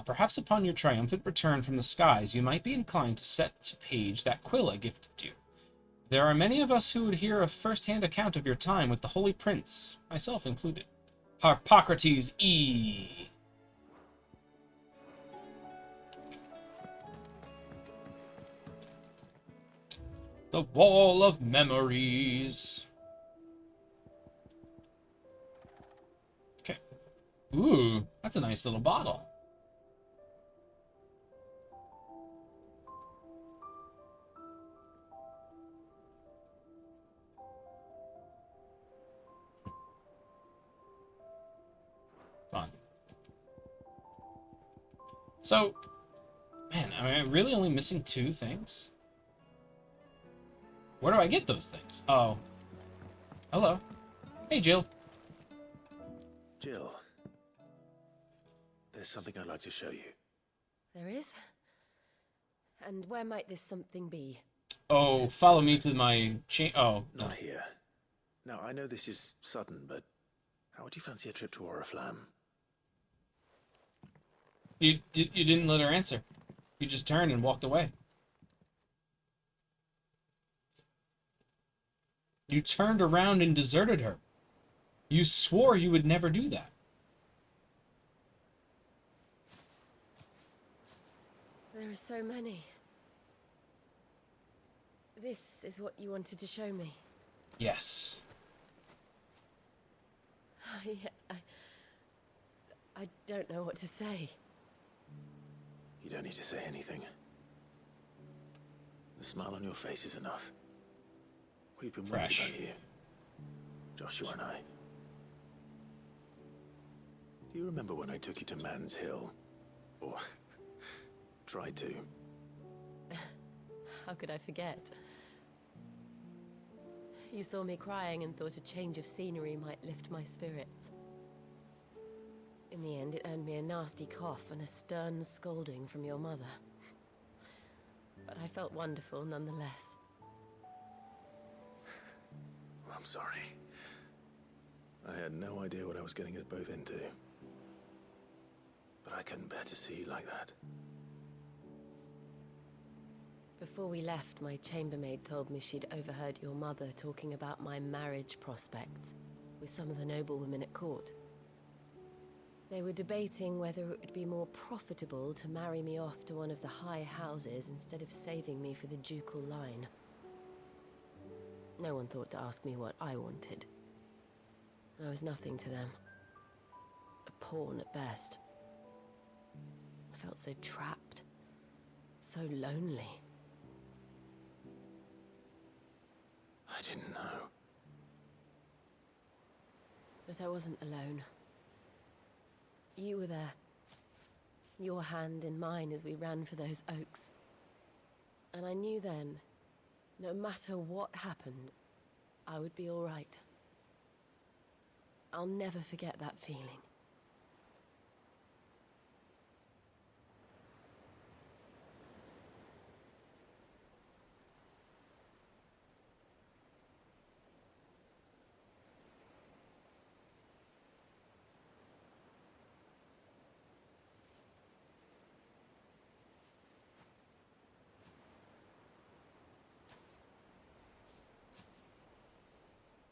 Perhaps upon your triumphant return from the skies, you might be inclined to set to page that quill I gifted you. There are many of us who would hear a first-hand account of your time with the Holy Prince, myself included. Harpocrates E. The Wall of Memories. Okay. Ooh, that's a nice little bottle. Fun. So, man, am I really only missing 2 things? Where do I get those things? Oh. Hello. Hey, Jill. Jill, there's something I'd like to show you. There is? And where might this something be? Oh, follow me to my oh, no. Not here. Now, I know this is sudden, but how would you fancy a trip to Oriflamme? You didn't let her answer. You just turned and walked away. You turned around and deserted her. You swore you would never do that. There are so many. This is what you wanted to show me? Yes. I don't know what to say. You don't need to say anything. The smile on your face is enough. We've been worried about you, Joshua and I. Do you remember when I took you to Man's Hill? Or tried to? How could I forget? You saw me crying and thought a change of scenery might lift my spirits. In the end, it earned me a nasty cough and a stern scolding from your mother. But I felt wonderful nonetheless. I'm sorry. I had no idea what I was getting us both into. But I couldn't bear to see you like that. Before we left, my chambermaid told me she'd overheard your mother talking about my marriage prospects with some of the noblewomen at court. They were debating whether it would be more profitable to marry me off to one of the high houses instead of saving me for the ducal line. No one thought to ask me what I wanted. I was nothing to them. A pawn at best. I felt so trapped, so lonely. I didn't know. But I wasn't alone. You were there. Your hand in mine as we ran for those oaks. And I knew then, no matter what happened, I would be all right. I'll never forget that feeling.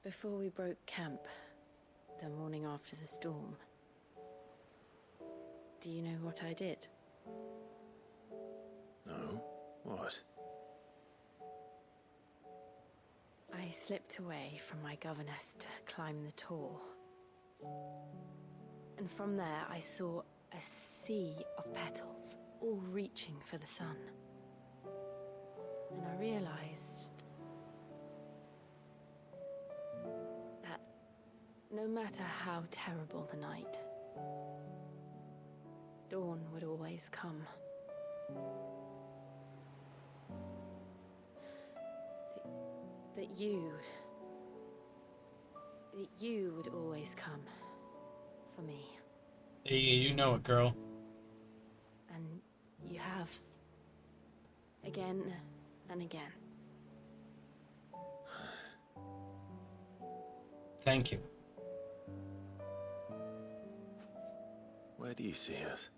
Before we broke camp, the morning after the storm, do you know what I did? No? What? I slipped away from my governess to climb the tor. And from there I saw a sea of petals, all reaching for the sun. And I realized that no matter how terrible the night, dawn would always come. That you would always come for me. Hey, you know it, girl. And you have. Again and again. Thank you. Where do you see us?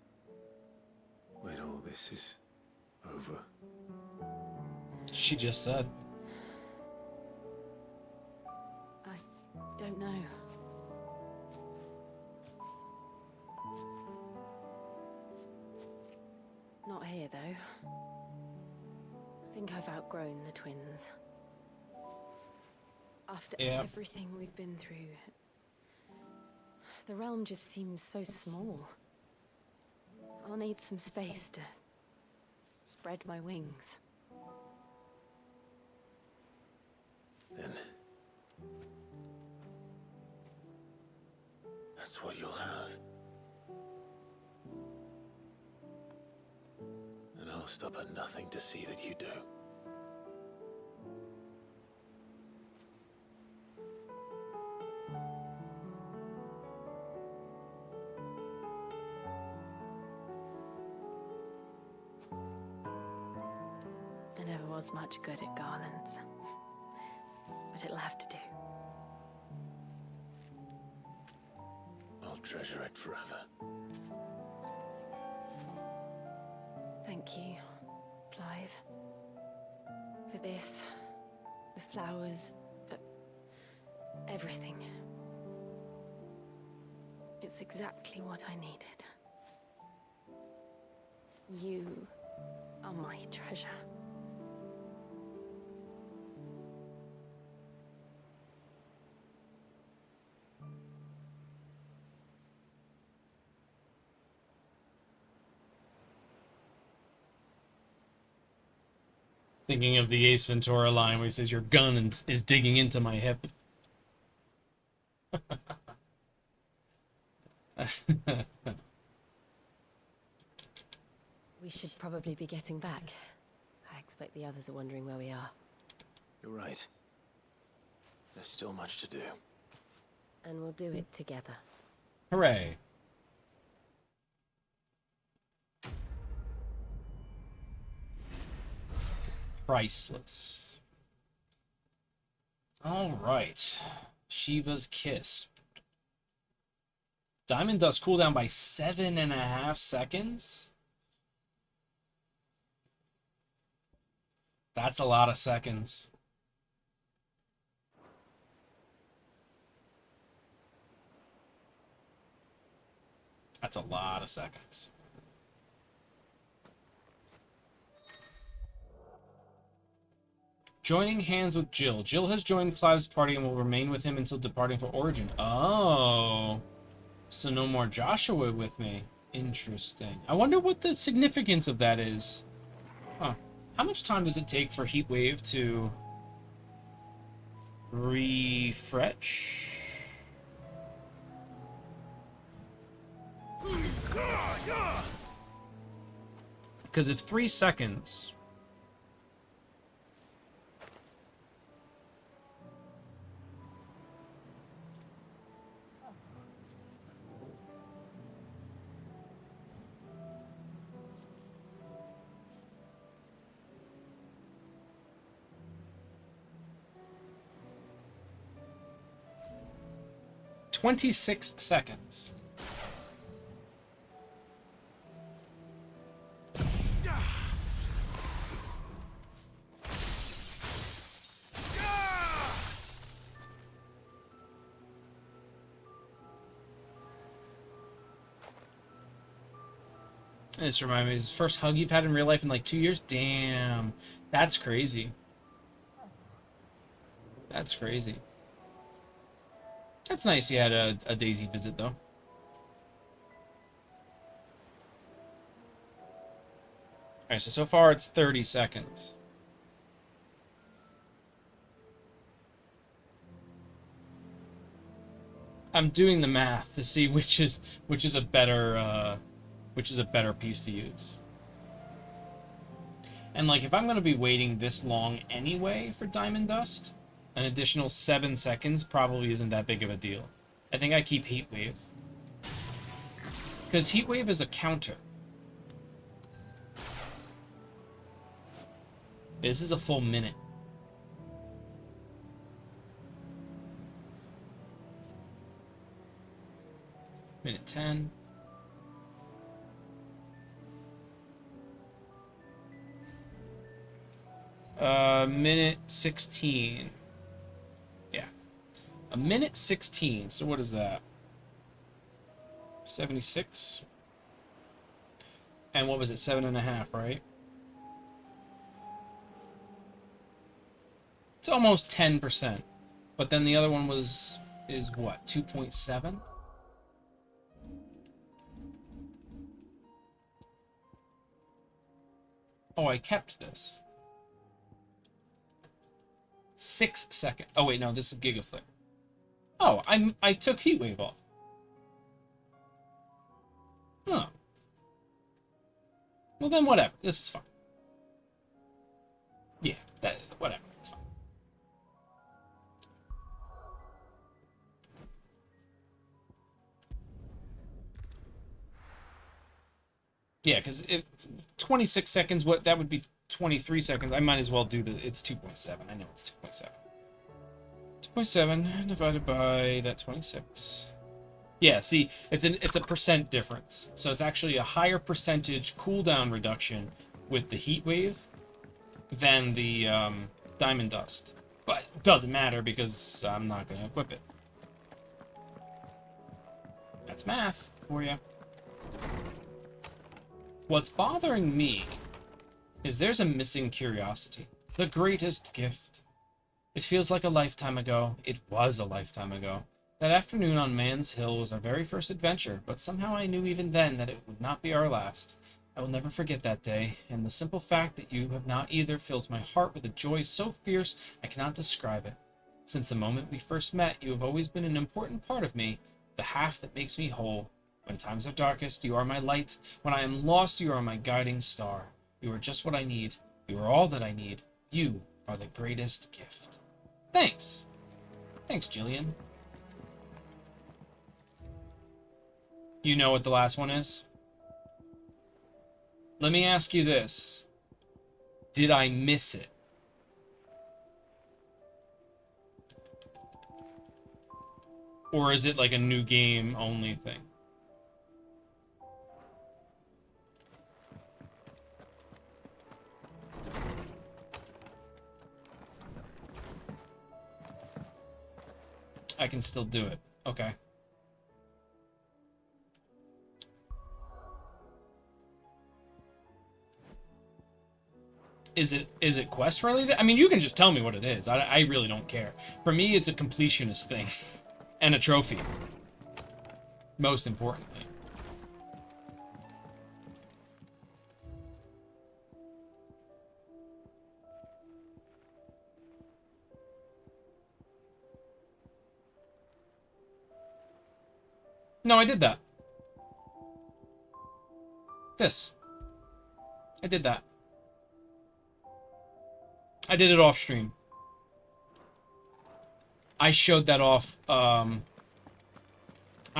When all this is over? She just said. I don't know. Not here, though. I think I've outgrown the twins. After everything we've been through, the realm just seems so small. I'll need some space to spread my wings. Then that's what you'll have. And I'll stop at nothing to see that you do. I never was much good at garlands, but it'll have to do. I'll treasure it forever. Thank you, Clive. For this, the flowers, for everything. It's exactly what I needed. You are my treasure. Thinking of the Ace Ventura line where he says, "Your gun is digging into my hip." We should probably be getting back. I expect the others are wondering where we are. You're right. There's still much to do. And we'll do it together. Hooray. Priceless. Alright. Shiva's Kiss. Diamond Dust cooldown by 7.5 seconds? That's a lot of seconds. That's a lot of seconds. Joining hands with Jill. Jill has joined Clive's party and will remain with him until departing for Origin. Oh. So no more Joshua with me. Interesting. I wonder what the significance of that is. Huh. How much time does it take for Heatwave to refresh? Because if 3 seconds... "26 seconds. This reminds me, his first hug you've had in real life in like 2 years? Damn. That's crazy. That's crazy. That's nice you had a Daisy visit, though. Alright, so far it's 30 seconds. I'm doing the math to see which is a better piece to use. And like, if I'm going to be waiting this long anyway for Diamond Dust, an additional 7 seconds probably isn't that big of a deal. I think I keep Heatwave. Because Heatwave is a counter. This is a full minute. Minute 10. Minute 16. Yeah. A minute 16. So what is that? 76? And what was it? 7.5, right? It's almost 10%. But then the other one is what? 2.7? Oh, I kept this. 6 seconds. Oh wait, no, this is Gigaflare. Oh, I took Heatwave off. Huh. Well then, whatever. This is fine. Yeah, whatever. It's fine. Yeah, because if 26 seconds, that would be 23 seconds. I might as well do it's 2.7. I know it's 2.7. 2.7 divided by that 26. Yeah, see, it's a percent difference. So it's actually a higher percentage cooldown reduction with the Heatwave than the Diamond Dust. But it doesn't matter because I'm not going to equip it. That's math for you. What's bothering me is there's a missing curiosity. The greatest gift. It feels like a lifetime ago. It was a lifetime ago. That afternoon on Man's Hill was our very first adventure, but somehow I knew even then that it would not be our last. I will never forget that day, and the simple fact that you have not either fills my heart with a joy so fierce I cannot describe it. Since the moment we first met, you have always been an important part of me, the half that makes me whole. When times are darkest, you are my light. When I am lost, you are my guiding star. You are just what I need. You are all that I need. You are the greatest gift. Thanks. Thanks, Jillian. You know what the last one is? Let me ask you this. Did I miss it? Or is it like a new game only thing? I can still do it. Okay. Is it quest related? I mean, you can just tell me what it is. I really don't care. For me, it's a completionist thing. And a trophy. Most importantly. No, I did that. This. I did that. I did it off stream. I showed that off, I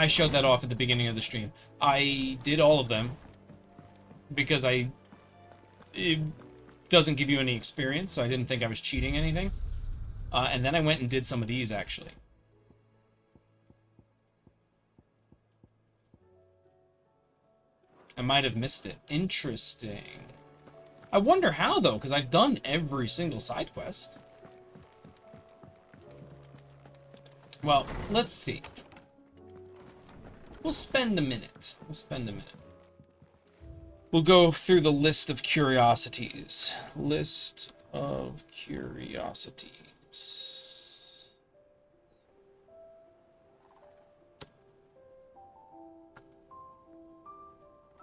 showed that off at the beginning of the stream. I did all of them because it doesn't give you any experience, so I didn't think I was cheating anything. And then I went and did some of these, actually. I might have missed it. Interesting. I wonder how, though, because I've done every single side quest. Well, let's see. We'll spend a minute. We'll go through the list of curiosities. List of curiosities.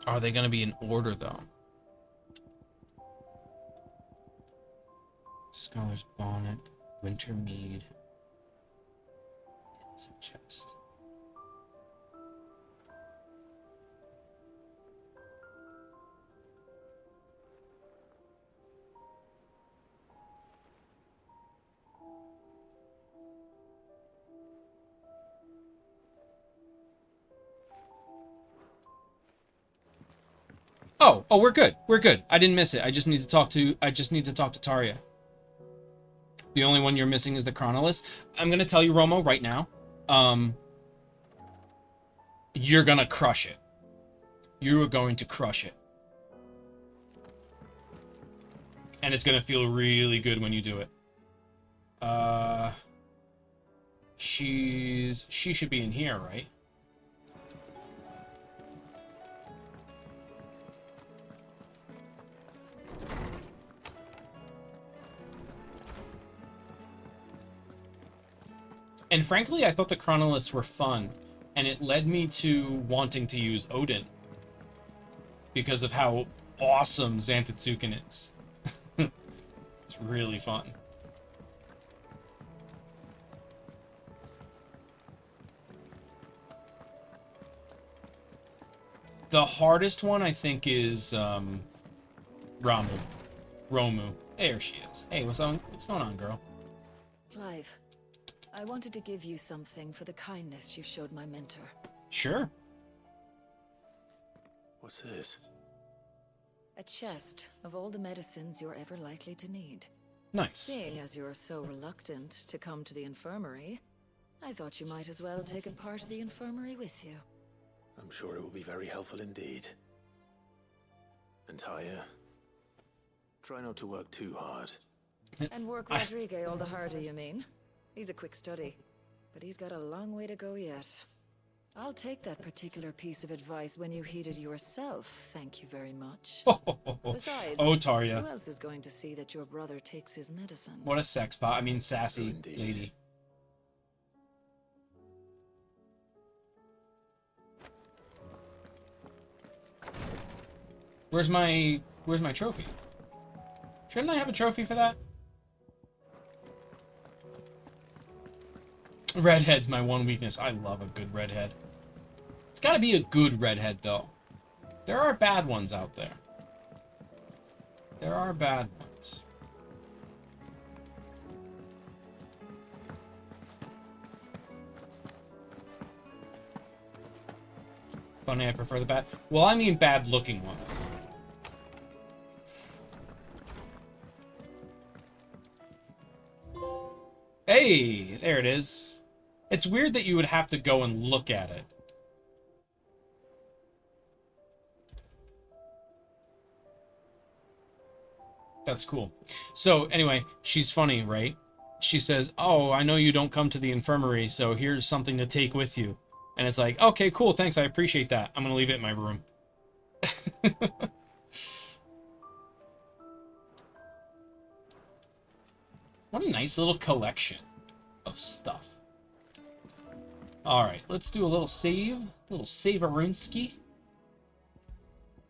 Are they going to be in order, though? Scholar's Bonnet, Wintermead, Ensign Chest. Oh, we're good. We're good. I didn't miss it. I just need to talk to Taria. The only one you're missing is the Chronolist. I'm gonna tell you, Romo, right now. You're gonna crush it. You are going to crush it. And it's gonna feel really good when you do it. She should be in here, right? And frankly, I thought the Chronolists were fun, and it led me to wanting to use Odin because of how awesome Xantatsuken is. It's really fun. The hardest one, I think, is Romu. There she is. Hey, what's going on, girl? Clive, I wanted to give you something for the kindness you showed my mentor. Sure. What's this? A chest of all the medicines you're ever likely to need. Nice. Seeing as you're so reluctant to come to the infirmary, I thought you might as well take a part of the infirmary with you. I'm sure it will be very helpful indeed. And Talia, try not to work too hard. And work Rodrigue all the harder, you mean? He's a quick study, but he's got a long way to go yet. I'll take that particular piece of advice when you heed it yourself, thank you very much. Besides, Taria. who else is going to see that your brother takes his medicine? What a sex bot. I mean, sassy lady. Where's my trophy? Shouldn't I have a trophy for that? Redhead's my one weakness. I love a good redhead. It's gotta be a good redhead, though. There are bad ones out there. There are bad ones. Funny, I prefer the bad. Well, I mean bad-looking ones. Hey, there it is. It's weird that you would have to go and look at it. That's cool. So, anyway, she's funny, right? She says, oh, I know you don't come to the infirmary, so here's something to take with you. And it's like, okay, cool, thanks, I appreciate that. I'm gonna leave it in my room. What a nice little collection of stuff. Alright, let's do a little save. A little save-a-roonski.